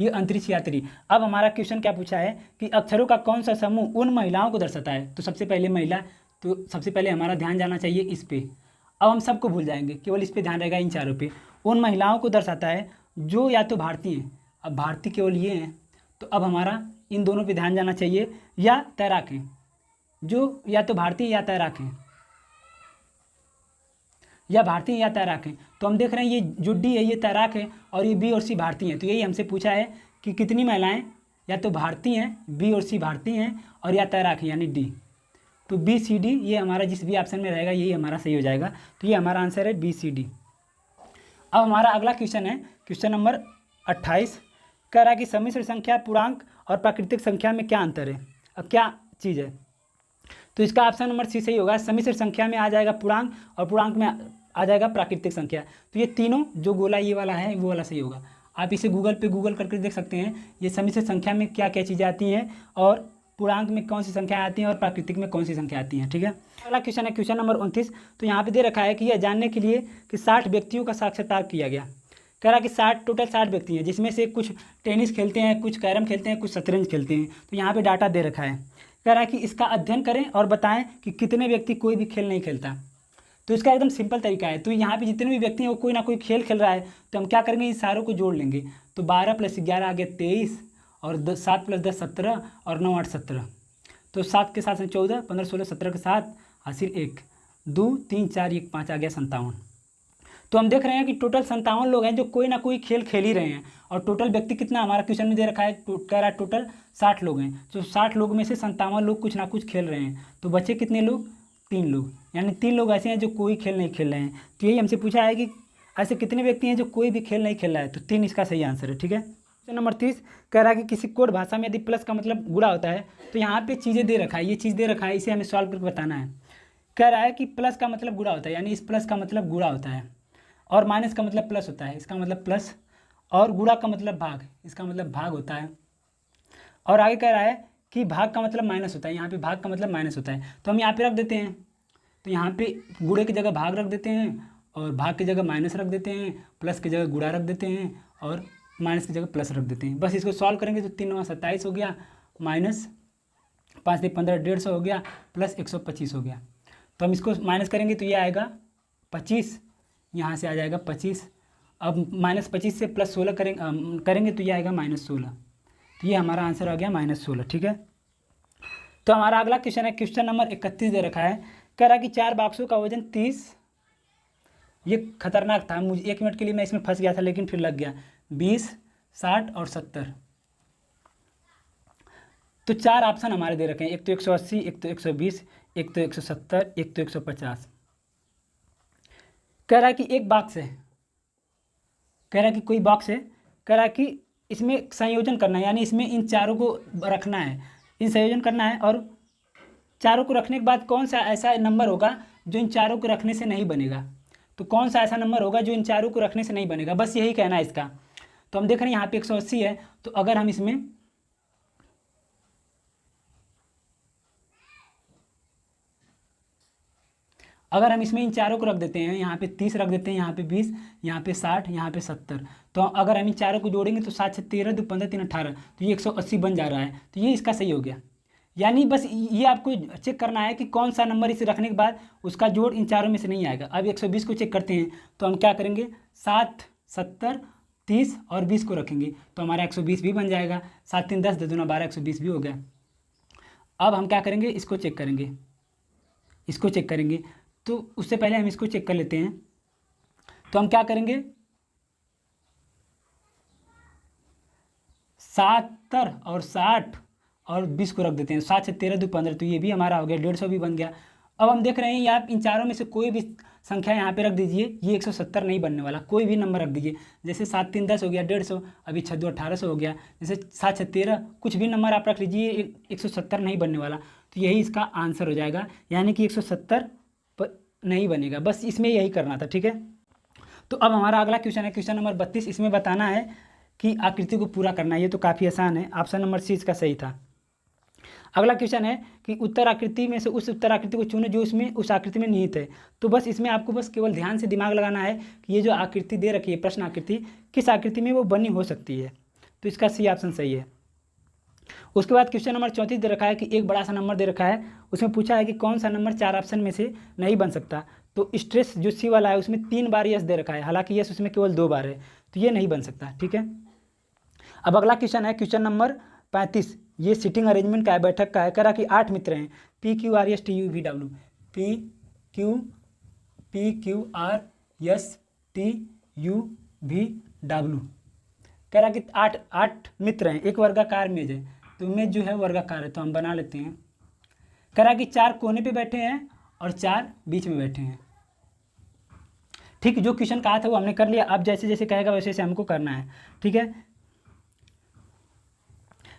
ये अंतरिक्ष यात्री। अब हमारा क्वेश्चन क्या पूछा है कि अक्षरों का कौन सा समूह उन महिलाओं को दर्शाता है। तो सबसे पहले महिला, तो सबसे पहले हमारा ध्यान जाना चाहिए इस पे। अब हम सबको भूल जाएंगे, केवल इस पे ध्यान रहेगा, इन चारों पे। उन महिलाओं को दर्शाता है जो या तो भारतीय हैं, अब भारतीय केवल ये हैं, तो अब हमारा इन दोनों पे ध्यान जाना चाहिए, या तैराक हैं, जो या तो भारतीय या तैराक हैं, या भारतीय या तैराक हैं। तो हम देख रहे हैं ये जो डी है ये तैराक है और ये बी और सी भारतीय हैं। तो यही हमसे पूछा है कि कितनी महिलाएं या तो भारतीय हैं, बी और सी भारतीय हैं, और या तैराक है यानी डी। तो बी सी डी, ये हमारा जिस भी ऑप्शन में रहेगा यही हमारा सही हो जाएगा। तो ये हमारा आंसर है बी सी डी। अब हमारा अगला क्वेश्चन है क्वेश्चन नंबर 28। कह रहा है कि सम्मिश्र संख्या, पूर्णांक और प्राकृतिक संख्या में क्या अंतर है। अब क्या चीज़ है, तो इसका ऑप्शन नंबर सी सही होगा। सम्मिश्र संख्या में आ जाएगा पूर्णांक और पूर्णांक में आ जाएगा प्राकृतिक संख्या। तो ये तीनों जो गोला ये वाला है वो वाला सही होगा। आप इसे गूगल करके देख सकते हैं, ये सम्मिश्र संख्या में क्या क्या चीज़ें आती हैं और पूर्णांक में कौन सी संख्या आती हैं और प्राकृतिक में कौन सी संख्या आती हैं। ठीक है, अगला क्वेश्चन है क्वेश्चन नंबर 29। तो यहाँ पे दे रखा है कि यह जानने के लिए कि 60 व्यक्तियों का साक्षात्कार किया गया। कह रहा कि 60 टोटल 60 व्यक्ति हैं, जिसमें से कुछ टेनिस खेलते हैं, कुछ कैरम खेलते हैं, कुछ शतरंज खेलते हैं। तो यहाँ पे डाटा दे रखा है। कह रहा है कि इसका अध्ययन करें और बताएं कि कितने व्यक्ति कोई भी खेल नहीं खेलता। तो इसका एकदम सिंपल तरीका है। तो यहाँ पे जितने भी व्यक्ति हैं वो कोई ना कोई खेल खेल रहा है, तो हम क्या करेंगे, इस सारों को जोड़ लेंगे। तो 12 + 11 आ गया 23, और 7 + 10 17, और 9 8 17। तो 7 के साथ 14, 15 16 17 के साथ हासिल 1 2 3 4 1 5 आ गया 57। तो हम देख रहे हैं कि टोटल 57 लोग हैं जो कोई ना कोई खेल खेल ही रहे हैं। और टोटल व्यक्ति कितना हमारा क्वेश्चन में दे रखा है, कह रहा है टोटल 60 लोग हैं। तो 60 लोग में से 57 लोग कुछ ना कुछ खेल रहे हैं। तो बचे कितने लोग, 3 लोग, यानी 3 लोग ऐसे हैं जो कोई खेल नहीं खेल रहे हैं। तो यही हमसे पूछा है कि ऐसे कितने व्यक्ति हैं जो कोई भी खेल नहीं खेल रहा है। तो 3 इसका सही आंसर है। ठीक है, क्वेश्चन नंबर 30 कह रहा है कि किसी कोड भाषा में यदि प्लस का मतलब गुणा होता है, तो यहाँ पे चीज़ें दे रखा है, ये चीज़ दे रखा है, इसे हमें सॉल्व करके बताना है। कह रहा है कि प्लस का मतलब गुणा होता है, यानी इस प्लस का मतलब गुणा होता है, और माइनस का मतलब प्लस होता है, इसका मतलब प्लस, और गुणा का मतलब भाग, इसका मतलब भाग होता है। और आगे कह रहा है कि भाग का मतलब माइनस होता है, यहाँ पे भाग का मतलब माइनस होता है। तो हम यहाँ पे रख देते हैं, तो यहाँ पे गुणे की जगह भाग रख देते हैं, और भाग की जगह माइनस रख देते हैं, प्लस की जगह गुणा रख देते हैं, और माइनस की जगह प्लस रख देते हैं। बस इसको सॉल्व करेंगे तो 3 9 27 हो गया, माइनस 5 3 15 150 हो गया, प्लस 125 हो गया। तो हम इसको माइनस करेंगे तो ये आएगा 25, यहाँ से आ जाएगा 25। अब -25 से +16 करेंगे तो ये आएगा -16। तो ये हमारा आंसर आ गया -16। ठीक है, तो हमारा अगला क्वेश्चन है क्वेश्चन नंबर 31 दे रखा है। कह रहा है कि 4 बॉक्सों का वजन 30, ये खतरनाक था, मुझे 1 मिनट के लिए मैं इसमें फंस गया था लेकिन फिर लग गया, 20 60 और 70। तो 4 ऑप्शन हमारे दे रखे हैं, एक तो 180, एक तो 120, एक तो 170, एक तो 150। कह रहा है कि एक बॉक्स है, कह रहा है कि कोई बॉक्स है, कह रहा है कि इसमें संयोजन करना है, यानी इसमें इन चारों को रखना है, इन संयोजन करना है। और चारों को रखने के बाद कौन सा ऐसा नंबर होगा जो इन चारों को रखने से नहीं बनेगा। तो कौन सा ऐसा नंबर होगा जो इन चारों को रखने से नहीं बनेगा, बस यही कहना है इसका। तो हम देख रहे हैं यहाँ पे 180 है, तो अगर हम इसमें इन चारों को रख देते हैं, यहाँ पे 30 रख देते हैं, यहाँ पे 20, यहाँ पे 60, यहाँ पे 70। तो अगर हम इन चारों को जोड़ेंगे तो 7 6 13 2 15 3 18, तो ये 180 बन जा रहा है। तो ये इसका सही हो गया। यानी बस ये आपको चेक करना है कि कौन सा नंबर इसे रखने के बाद उसका जोड़ इन चारों में से नहीं आएगा। अब 120 को चेक करते हैं, तो हम क्या करेंगे, 7 70 30 और 20 को रखेंगे, तो हमारा 120 भी बन जाएगा। 7 3 10 2 2 12 120 भी हो गया। अब हम क्या करेंगे, इसको चेक करेंगे, इसको चेक करेंगे। तो उससे पहले हम इसको चेक कर लेते हैं। तो हम क्या करेंगे, 70 और 60 और 20 को रख देते हैं, 7 से 13 2 15, तो ये भी हमारा हो गया, 150 भी बन गया। अब हम देख रहे हैं आप इन चारों में से कोई भी संख्या यहाँ पे रख दीजिए, ये 170 नहीं बनने वाला, कोई भी नंबर रख दीजिए। जैसे 7 3 10 हो गया 150, अभी 6 2 1800 हो गया। जैसे 7 6 13, कुछ भी नंबर आप रख लीजिए, 170 नहीं बनने वाला, तो यही इसका आंसर हो जाएगा, यानी कि 170 नहीं बनेगा। बस इसमें यही करना था, ठीक है। तो अब हमारा अगला क्वेश्चन है, क्वेश्चन नंबर 32। इसमें बताना है कि आकृति को पूरा करना है। ये तो काफ़ी आसान है, ऑप्शन नंबर सी इसका सही था। अगला क्वेश्चन है कि उत्तर आकृति में से उस उत्तर आकृति को चुने जो उसमें उस आकृति में निहित है। तो बस इसमें आपको बस केवल ध्यान से दिमाग लगाना है कि ये जो आकृति दे रखी है, प्रश्न आकृति, किस आकृति में वो बनी हो सकती है। तो इसका सी ऑप्शन सही है। उसके बाद क्वेश्चन नंबर 34 दे रखा है कि एक बड़ा सा नंबर दे रखा है, उसमें पूछा है कि कौन सा नंबर 4 ऑप्शन में से नहीं बन सकता। तो स्ट्रेस जो सी वाला है उसमें 3 बार यस दे रखा है, हालांकि यस उसमें केवल 2 बार है, तो ये नहीं बन सकता, ठीक है। अब अगला क्वेश्चन है क्वेश्चन नंबर 35। ये सीटिंग अरेंजमेंट का है, बैठक का है। कह रहा कि 8 मित्र हैं, PQRSTUVW, PQRSTUVW। कह रहा कि 8 मित्र हैं, एक वर्गाकार मेज है, तो मेज जो है वर्गाकार है, तो हम बना लेते हैं। कह रहा कि 4 कोने पे बैठे हैं और 4 बीच में बैठे हैं, ठीक। जो क्वेश्चन कहा था वो हमने कर लिया, अब जैसे जैसे कहेगा वैसे वैसे हमको करना है, ठीक है।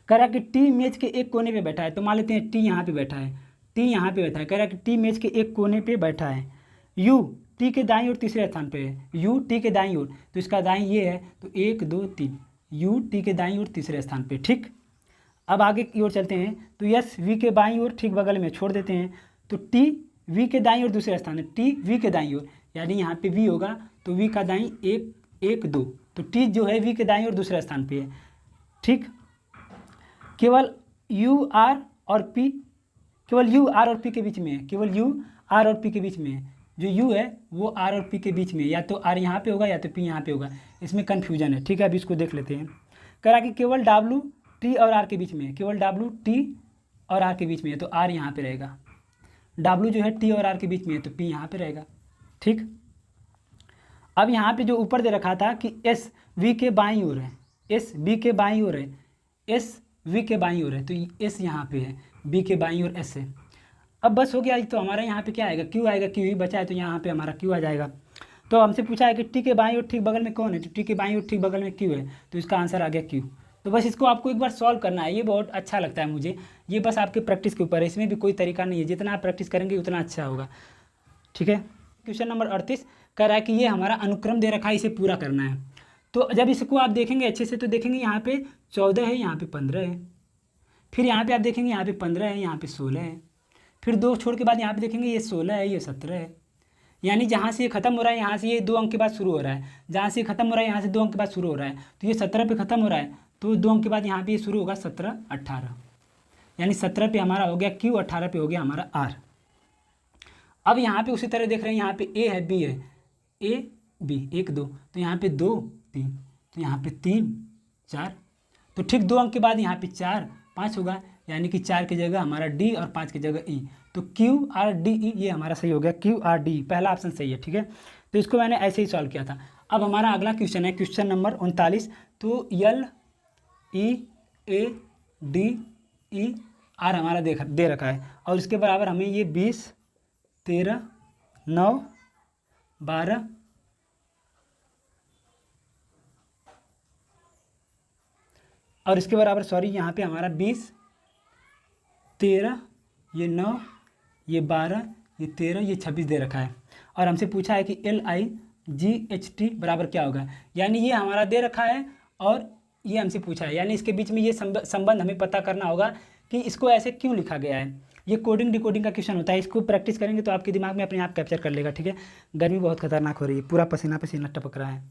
कह रहा कि टी मेज के एक कोने पे बैठा है, तो मान लेते हैं टी यहाँ पे बैठा है, टी यहाँ पे बैठा है। कह रहा कि टी मेज के एक कोने पे बैठा है, यू टी के दाईं ओर तीसरे स्थान पे है, यू टी के दाईं ओर, तो इसका दाईं ये है, तो 1 2 3, यू टी के दाईं ओर तीसरे स्थान पे, ठीक। अब आगे की ओर चलते हैं, तो यस वी के बाईं ओर ठीक बगल में छोड़ देते हैं, तो टी वी के दाईं ओर दूसरे स्थान है, टी वी के दाईं ओर, यानी यहाँ पे वी होगा, तो वी का दाईं 1 1 2, तो टी जो है वी के दाईं ओर दूसरे स्थान पे है, ठीक। केवल यू आर और पी, केवल यू आर और पी के बीच में है, केवल यू आर और पी के बीच में है। जो यू है वो आर और पी के बीच में, या तो आर यहाँ पे होगा या तो पी यहाँ पे होगा, इसमें कन्फ्यूजन है, ठीक है। अभी इसको देख लेते हैं। कह रहा कि केवल डब्ल्यू टी और आर के बीच में है, केवल डब्ल्यू टी और आर के बीच में है, तो आर यहाँ पे रहेगा। डब्ल्यू जो है टी और आर के बीच में है, तो पी यहाँ पे रहेगा, ठीक। अब यहाँ पे जो ऊपर दे रखा था कि एस वी के बाईं ओर है, एस बी के बाईं ओर है, एस वी के बाईं ओर है, तो एस यहाँ पे है, बी के बाईं ओर एस है। अब बस हो गया, तो हमारा यहाँ पे क्या आएगा, क्यू आएगा, क्यू ही बचा है, तो यहाँ पे हमारा क्यू आ जाएगा। तो हमसे पूछा है कि टी के बाईं ओर ठीक बगल में कौन है, तो टी के बाईं ओर ठीक बगल में क्यू है, तो इसका आंसर आ गया क्यू। तो बस इसको आपको एक बार सॉल्व करना है, ये बहुत अच्छा लगता है मुझे, ये बस आपके प्रैक्टिस के ऊपर है, इसमें भी कोई तरीका नहीं है, जितना आप प्रैक्टिस करेंगे उतना अच्छा होगा, ठीक है। क्वेश्चन नंबर 38 कह रहा है कि ये हमारा अनुक्रम दे रखा है, इसे पूरा करना है। तो जब इसको आप देखेंगे अच्छे से, तो देखेंगे यहाँ पे 14 है, यहाँ पे 15 है, फिर यहाँ पे आप देखेंगे यहाँ पे 15 है, यहाँ पे 16 है, फिर 2 छोड़ के बाद यहाँ पे देखेंगे ये 16 है, ये 17 है, यानी जहाँ से ये खत्म हो रहा है यहाँ से ये 2 अंक के बाद शुरू हो रहा है, जहाँ से ये खत्म हो रहा है यहाँ से 2 अंक के बाद शुरू हो रहा है, तो ये 17 पे खत्म हो रहा है, तो 2 अंक के बाद यहाँ पे ये शुरू होगा 17 18, यानी 17 पे हमारा हो गया क्यू, 18 पे हो गया हमारा आर। अब यहाँ पे उसी तरह देख रहे हैं, यहाँ पे ए है, बी है, ए बी 1 2, तो यहाँ पे 2 3, तो यहाँ पे 3 4, तो ठीक 2 अंक के बाद यहाँ पे 4 5 होगा, यानी कि 4 की जगह हमारा डी और 5 की जगह ई, तो क्यू आर डी ई, ये हमारा सही हो गया, क्यू आर डी, पहला ऑप्शन सही है, ठीक है। तो इसको मैंने ऐसे ही सॉल्व किया था। अब हमारा अगला क्वेश्चन है क्वेश्चन नंबर 39। तो यल ई ए डी ई आर हमारा दे रखा है, और इसके बराबर हमें ये 20 13 9 12 और इसके बराबर सॉरी यहाँ पे हमारा 20 13 ये 9 ये 12 ये 13 ये 26 दे रखा है, और हमसे पूछा है कि LIGHT बराबर क्या होगा, यानी ये हमारा दे रखा है और ये हमसे पूछा है, यानी इसके बीच में ये संबंध हमें पता करना होगा कि इसको ऐसे क्यों लिखा गया है। ये कोडिंग डिकोडिंग का क्वेश्चन होता है, इसको प्रैक्टिस करेंगे तो आपके दिमाग में अपने आप कैप्चर कर लेगा, ठीक है। गर्मी बहुत खतरनाक हो रही है, पूरा पसीना पसीना टपक रहा है।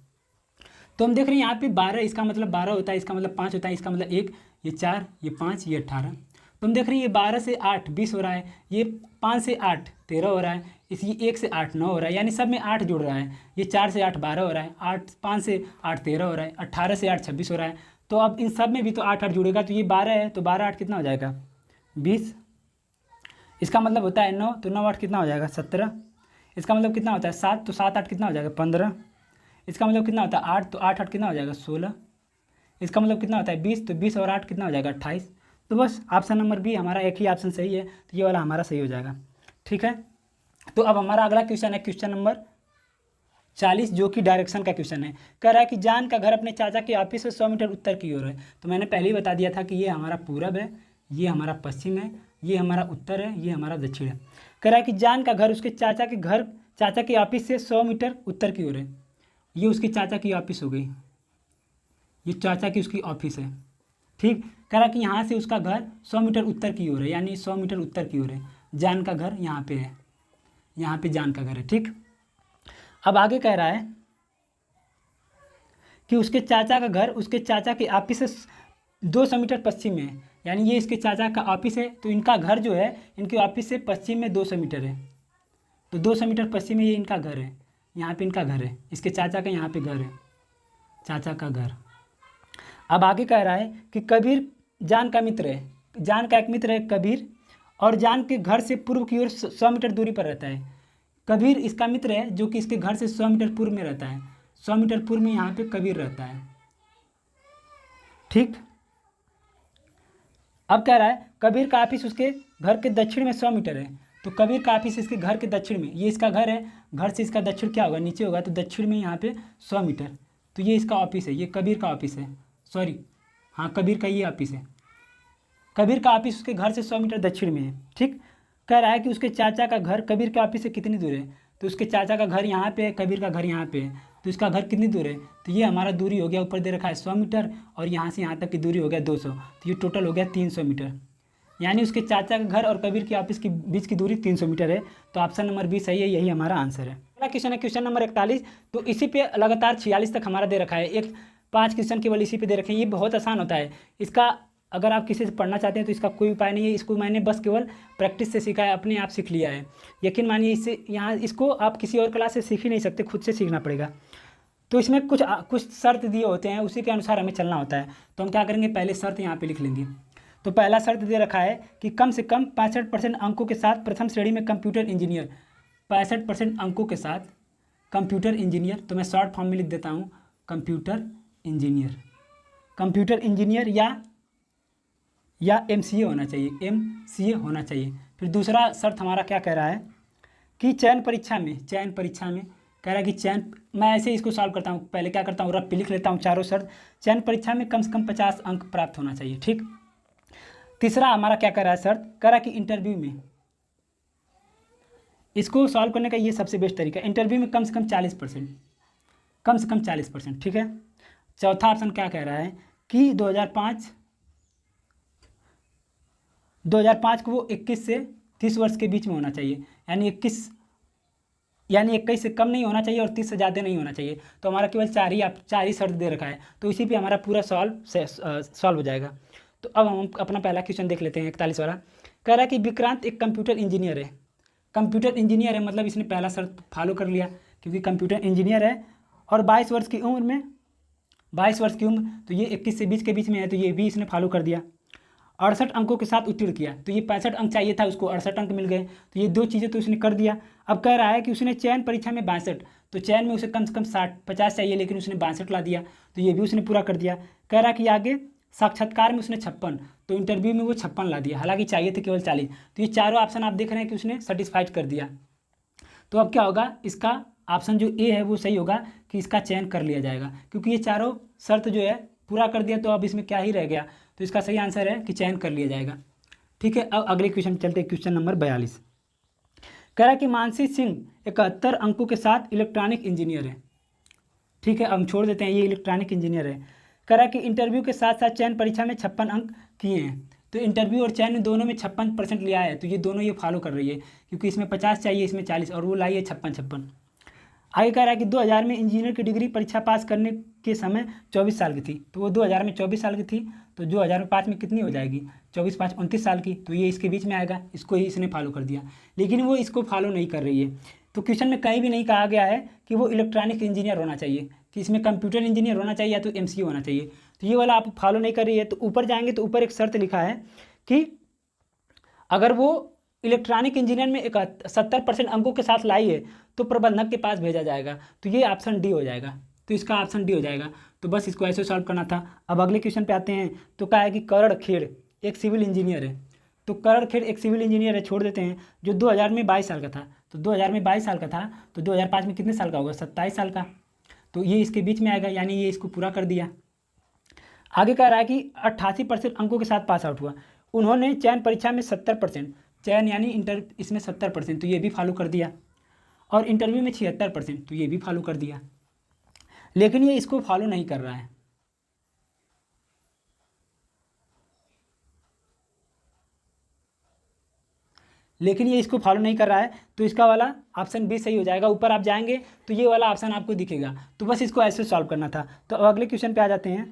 तो हम देख रहे हैं यहाँ पे 12, इसका मतलब 12 होता है, इसका मतलब 5 होता है, इसका मतलब 1 ये 4 ये 5 ये 18। तो हम देख रहे हैं ये 12 से 8 20 हो रहा है, ये 5 से 8 13 हो रहा है, इसी 1 से 8 9 हो रहा है, यानी सब में 8 जुड़ रहा है। ये 4 से 8 12 हो रहा है, 5 से 8 13 हो रहा है, 18 से 8 26 हो रहा है। तो अब इन सब में भी तो 8 8 जुड़ेगा, तो ये 12 है, तो 12 8 कितना हो जाएगा 20। इसका मतलब होता है 9, तो 9 8 कितना हो जाएगा 17। इसका मतलब कितना होता है 7, तो 7 8 कितना हो जाएगा 15। इसका मतलब कितना होता है 8, तो 8 8 कितना हो जाएगा 16। इसका मतलब कितना होता है 20, तो 20 और 8 कितना हो जाएगा 28। तो बस ऑप्शन नंबर बी हमारा एक ही ऑप्शन सही है, तो ये वाला हमारा सही हो जाएगा। ठीक है, तो अब हमारा अगला क्वेश्चन है क्वेश्चन नंबर 40, जो कि डायरेक्शन का क्वेश्चन है। कह रहा है कि जान का घर अपने चाचा के ऑफिस से 100 मीटर उत्तर की ओर है। तो मैंने पहले ही बता दिया था कि ये हमारा पूरब है, ये हमारा पश्चिम है, ये हमारा उत्तर है, ये हमारा दक्षिण है। कह रहा है कि जान का घर उसके चाचा के ऑफिस से 100 मीटर उत्तर की ओर है। ये उसके चाचा की ऑफिस हो गई, ये चाचा की उसकी ऑफिस है। ठीक, कह रहा है कि यहाँ से उसका घर 100 मीटर उत्तर की ओर है, यानी 100 मीटर उत्तर की ओर है। जान का घर यहाँ पे है, यहाँ पे जान का घर है। ठीक, अब आगे कह रहा है कि उसके चाचा का घर उसके चाचा के ऑफिस से 200 मीटर पश्चिम में है, यानी ये इसके चाचा का ऑफिस है, तो इनका घर जो है इनके ऑफिस से पश्चिम में 200 मीटर है। तो 200 मीटर पश्चिम में ये इनका घर है, यहाँ पे इनका घर है, इसके चाचा का यहाँ पे घर है, चाचा का घर। अब आगे कह रहा है कि कबीर जान का मित्र है, जान का एक मित्र है कबीर, और जान के घर से पूर्व की ओर 100 मीटर दूरी पर रहता है। कबीर इसका मित्र है जो कि इसके घर से 100 मीटर पूर्व में रहता है, 100 मीटर पूर्व में यहाँ पे कबीर रहता है। ठीक, अब कह रहा है कबीर का ऑफिस उसके घर के दक्षिण में 100 मीटर है। तो कबीर का ऑफिस इसके घर के दक्षिण में, ये इसका घर है, घर से इसका दक्षिण क्या होगा नीचे होगा, तो दक्षिण में यहाँ पे 100 मीटर। तो ये इसका ऑफिस है, ये कबीर का ऑफिस है, सॉरी हाँ कबीर का ये ऑफिस है। कबीर का ऑफिस उसके घर से 100 मीटर दक्षिण में है। ठीक, कह रहा है कि उसके चाचा का घर कबीर के ऑफिस से कितनी दूर है। तो उसके चाचा का घर यहाँ पे है, कबीर का घर यहाँ पे है, तो इसका घर कितनी दूर है। तो ये हमारा दूरी हो गया, ऊपर दे रखा है 100 मीटर, और यहाँ से यहाँ तक की दूरी हो गया 200, तो ये टोटल हो गया 300 मीटर। यानी उसके चाचा का घर और कबीर के ऑफिस के बीच की दूरी 300 मीटर है। तो ऑप्शन नंबर बी सही है, यही हमारा आंसर है। अगला क्वेश्चन है क्वेश्चन नंबर 41। तो इसी पे लगातार 46 तक हमारा दे रखा है, 5 क्वेश्चन केवल इसी पे दे रखे हैं। ये बहुत आसान होता है, इसका अगर आप किसी से पढ़ना चाहते हैं तो इसका कोई उपाय नहीं है। इसको मैंने बस केवल प्रैक्टिस से सीखा है, अपने आप सीख लिया है। यकीन मानिए इससे यहाँ इसको आप किसी और क्लास से सीख ही नहीं सकते, खुद से सीखना पड़ेगा। तो इसमें कुछ शर्त दिए होते हैं, उसी के अनुसार हमें चलना होता है। तो हम क्या करेंगे, पहले शर्त यहाँ पे लिख लेंगे। तो पहला शर्त दे रखा है कि कम से कम 65% अंकों के साथ प्रथम श्रेणी में कंप्यूटर इंजीनियर, 65% अंकों के साथ कंप्यूटर इंजीनियर। तो मैं शॉर्ट फॉर्म में लिख देता हूँ कंप्यूटर इंजीनियर, कंप्यूटर इंजीनियर या MCA होना चाहिए, MCA होना चाहिए। फिर दूसरा शर्त हमारा क्या कह रहा है कि चयन परीक्षा में कह रहा है कि मैं ऐसे इसको सॉल्व करता हूँ, पहले क्या करता हूँ रफ पे लिख लेता हूँ चारों शर्त। चयन परीक्षा में कम से कम 50 अंक प्राप्त होना चाहिए। ठीक, तीसरा हमारा क्या कह रहा है शर्त, कह रहा है कि इंटरव्यू में, इसको सॉल्व करने का ये सबसे बेस्ट तरीका है, इंटरव्यू में कम से कम 40%, कम से कम 40%। ठीक है, चौथा ऑप्शन क्या कह रहा है कि 2005 को वो 21 से 30 वर्ष के बीच में होना चाहिए, यानी 21 से कम नहीं होना चाहिए और 30 से ज़्यादा नहीं होना चाहिए। तो हमारा केवल चार ही शर्त दे रखा है, तो इसी पे हमारा पूरा सॉल्व हो जाएगा। तो अब हम अपना पहला क्वेश्चन देख लेते हैं 41 वाला। कह रहा है कि विक्रांत एक कंप्यूटर इंजीनियर है, कंप्यूटर इंजीनियर है मतलब इसने पहला शर्त फॉलो कर लिया, क्योंकि कंप्यूटर इंजीनियर है और 22 वर्ष की उम्र, तो ये 21 से 20 के बीच में है, तो ये भी इसने फॉलो कर दिया। 68 अंकों के साथ उत्तीर्ण किया, तो ये 65 अंक चाहिए था उसको, 68 अंक मिल गए, तो ये दो चीज़ें तो उसने कर दिया। अब कह रहा है कि उसने चयन परीक्षा में 62, तो चयन में उसे कम से कम 50 चाहिए, लेकिन उसने 62 ला दिया, तो ये भी उसने पूरा कर दिया। कह रहा है कि आगे साक्षात्कार में उसने 56, तो इंटरव्यू में वो 56 ला दिया, हालांकि चाहिए थे केवल 40। तो ये चारों ऑप्शन आप देख रहे हैं कि उसने सेटिस्फाइड कर दिया। तो अब क्या होगा, इसका ऑप्शन जो ए है वो सही होगा कि इसका चयन कर लिया जाएगा, क्योंकि ये चारों शर्त जो है पूरा कर दिया, तो अब इसमें क्या ही रह गया। तो इसका सही आंसर है कि चयन कर लिया जाएगा। ठीक है, अब अगले क्वेश्चन चलते हैं, क्वेश्चन नंबर 42। कह रहा है कि मानसी सिंह 71 अंकों के साथ इलेक्ट्रॉनिक इंजीनियर है। ठीक है, अब हम छोड़ देते हैं, ये इलेक्ट्रॉनिक इंजीनियर है। कह रहा है कि इंटरव्यू के साथ साथ चयन परीक्षा में 56 अंक किए हैं, तो इंटरव्यू और चयन दोनों में 56% लिया है, तो ये दोनों ये फॉलो कर रही है, क्योंकि इसमें 50 चाहिए, इसमें 40, और वो लाई है 56। आगे कह रहा है कि 2000 में इंजीनियर की डिग्री परीक्षा पास करने के समय 24 साल की थी, तो वो 2000 में 24 साल की थी, तो 2005 में कितनी हो जाएगी, 24 5 29 साल की, तो ये इसके बीच में आएगा, इसको ही इसने फॉलो कर दिया, लेकिन वो इसको फॉलो नहीं कर रही है। तो क्वेश्चन में कहीं भी नहीं कहा गया है कि वो इलेक्ट्रॉनिक इंजीनियर होना चाहिए, कि इसमें कंप्यूटर इंजीनियर होना चाहिए या तो MCA होना चाहिए, तो ये वाला आप फॉलो नहीं कर रही है। तो ऊपर जाएंगे तो ऊपर एक शर्त लिखा है कि अगर वो इलेक्ट्रॉनिक इंजीनियर में 70% अंकों के साथ लाई है तो प्रबंधक के पास भेजा जाएगा, तो ये ऑप्शन डी हो जाएगा। तो इसका ऑप्शन डी हो जाएगा। तो बस इसको ऐसे सॉल्व करना था। अब अगले क्वेश्चन पे आते हैं। तो क्या है कि करण खेड़ एक सिविल इंजीनियर है। तो करण खेड़ एक सिविल इंजीनियर है, छोड़ देते हैं, जो 2000 में 22 साल का था। तो 2000 में 22 साल का था, तो 2005 में कितने साल का होगा? 27 साल का। तो ये इसके बीच में आएगा, यानी ये इसको पूरा कर दिया। आगे कह रहा है कि 88% अंकों के साथ पास आउट हुआ। उन्होंने चयन परीक्षा में 70%, चयन यानी इंटर इसमें 70%, तो ये भी फॉलो कर दिया। और इंटरव्यू में 76%, तो ये भी फॉलो कर दिया। लेकिन ये इसको फॉलो नहीं कर रहा है। लेकिन ये इसको फॉलो नहीं कर रहा है, तो इसका वाला ऑप्शन बी सही हो जाएगा। ऊपर आप जाएंगे तो ये वाला ऑप्शन आपको दिखेगा। तो बस इसको ऐसे सॉल्व करना था। तो अब अगले क्वेश्चन पे आ जाते हैं।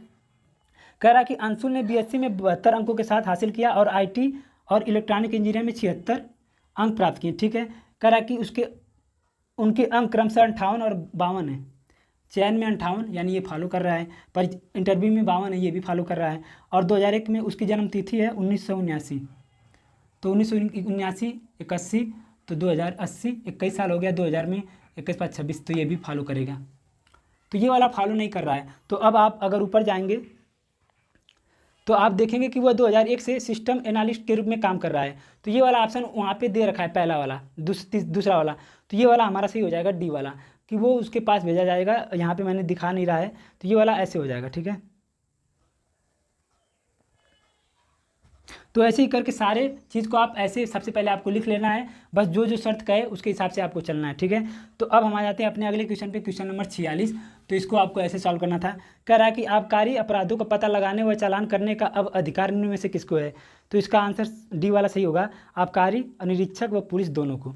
कह रहा कि अंशुल ने बीएससी में 72 अंकों के साथ हासिल किया और आईटी और इलेक्ट्रॉनिक इंजीनियरिंग में 76 अंक प्राप्त किए। ठीक है। कह रहा कि उनके अंक क्रमशः 58 और 52 है। चयन में 58 यानी ये फॉलो कर रहा है, पर इंटरव्यू में 52 है, ये भी फॉलो कर रहा है। और 2001 में उसकी जन्म तिथि है 1979, तो 1979 81, तो 2080 21 साल हो गया। 2000 में 21 5 26, तो ये भी फॉलो करेगा। तो ये वाला फॉलो नहीं कर रहा है। तो अब आप अगर ऊपर जाएंगे तो आप देखेंगे कि वह 2001 से सिस्टम एनालिस्ट के रूप में काम कर रहा है। तो ये वाला ऑप्शन वहाँ पे दे रखा है, पहला वाला, दूसरा वाला। तो ये वाला हमारा सही हो जाएगा, डी वाला, कि वो उसके पास भेजा जाएगा। यहाँ पे मैंने दिखा नहीं रहा है, तो ये वाला ऐसे हो जाएगा। ठीक है। तो ऐसे ही करके सारे चीज़ को आप ऐसे सबसे पहले आपको लिख लेना है, बस जो जो शर्त कहे उसके हिसाब से आपको चलना है। ठीक है। तो अब हम आ जाते हैं अपने अगले क्वेश्चन पे, क्वेश्चन नंबर 46। तो इसको आपको ऐसे सॉल्व करना था। कह रहा है कि आबकारी अपराधों का पता लगाने व चालान करने का अब अधिकार इनमें से किसको है? तो इसका आंसर डी वाला सही होगा, आबकारी, निरीक्षक व पुलिस दोनों को।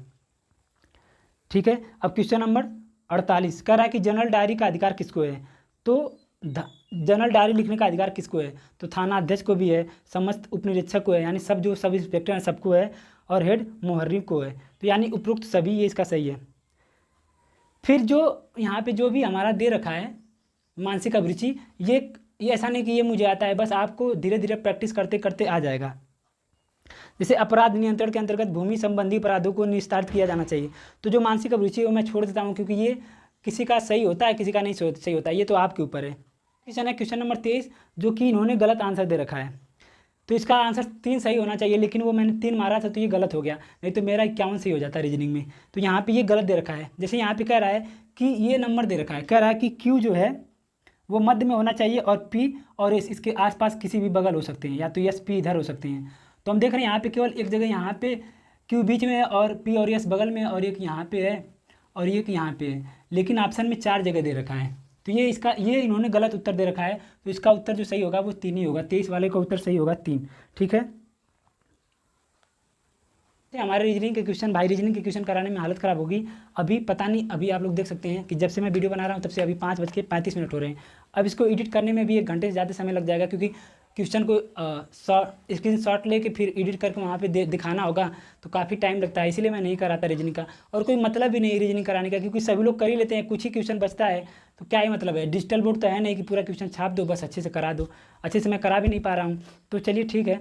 ठीक है। अब क्वेश्चन नंबर 48 कह रहा है कि जनरल डायरी का अधिकार किसको है? तो जनरल डायरी लिखने का अधिकार किसको है? तो थाना अध्यक्ष को भी है, समस्त उपनिरीक्षक को है, यानी सब इंस्पेक्टर हैं सबको है, और हेड मुहर्री को है। तो यानी उपरोक्त सभी, ये इसका सही है। फिर जो यहाँ पे जो भी हमारा दे रखा है मानसिक अभिरुचि, ये ऐसा नहीं कि ये मुझे आता है, बस आपको धीरे धीरे प्रैक्टिस करते करते आ जाएगा। जैसे अपराध नियंत्रण के अंतर्गत भूमि संबंधी अपराधों को निस्तारित किया जाना चाहिए। तो जो मानसिक अभिरुचि है वो मैं छोड़ देता हूँ, क्योंकि ये किसी का सही होता है, किसी का नहीं सही होता है, ये तो आपके ऊपर है। क्वेश्चन है क्वेश्चन नंबर 23, जो कि इन्होंने गलत आंसर दे रखा है। तो इसका आंसर 3 सही होना चाहिए, लेकिन वो मैंने 3 मारा था तो ये गलत हो गया, नहीं तो मेरा 51 सही हो जाता है रीजनिंग में। तो यहाँ पे ये गलत दे रखा है। जैसे यहाँ पे कह रहा है कि ये नंबर दे रखा है, कह रहा है कि क्यू जो है वो मध्य में होना चाहिए, और पी और एस इसके आसपास किसी भी बगल हो सकते हैं, या तो एस पी इधर हो सकते हैं। तो हम देख रहे हैं यहाँ पे केवल एक जगह यहाँ पे क्यू बीच में है, और पी और एस बगल में, और एक यहाँ पे है, और एक यहाँ पे है। लेकिन ऑप्शन में 4 जगह दे रखा है, तो ये इन्होंने गलत उत्तर दे रखा है। तो इसका उत्तर जो सही होगा वो 3 ही होगा। 23 वाले का उत्तर सही होगा 3। ठीक है। हमारे रीजनिंग के क्वेश्चन, भाई रीजनिंग के क्वेश्चन कराने में हालत ख़राब होगी। अभी पता नहीं, अभी आप लोग देख सकते हैं कि जब से मैं वीडियो बना रहा हूँ तब से अभी 5:35 हो रहे हैं। अब इसको एडिट करने में भी 1 घंटे से ज़्यादा समय लग जाएगा, क्योंकि क्वेश्चन को स्क्रीन शॉट लेके फिर एडिट करके वहाँ पे दिखाना होगा, तो काफ़ी टाइम लगता है। इसीलिए मैं नहीं कराता रीजनिंग का, और कोई मतलब भी नहीं रीजनिंग कराने का, क्योंकि सभी लोग कर ही लेते हैं, कुछ ही क्वेश्चन बचता है, तो क्या ही मतलब है। डिजिटल बोर्ड तो है नहीं कि पूरा क्वेश्चन छाप दो, बस अच्छे से करा दो। अच्छे से मैं करा भी नहीं पा रहा हूँ। तो चलिए ठीक है।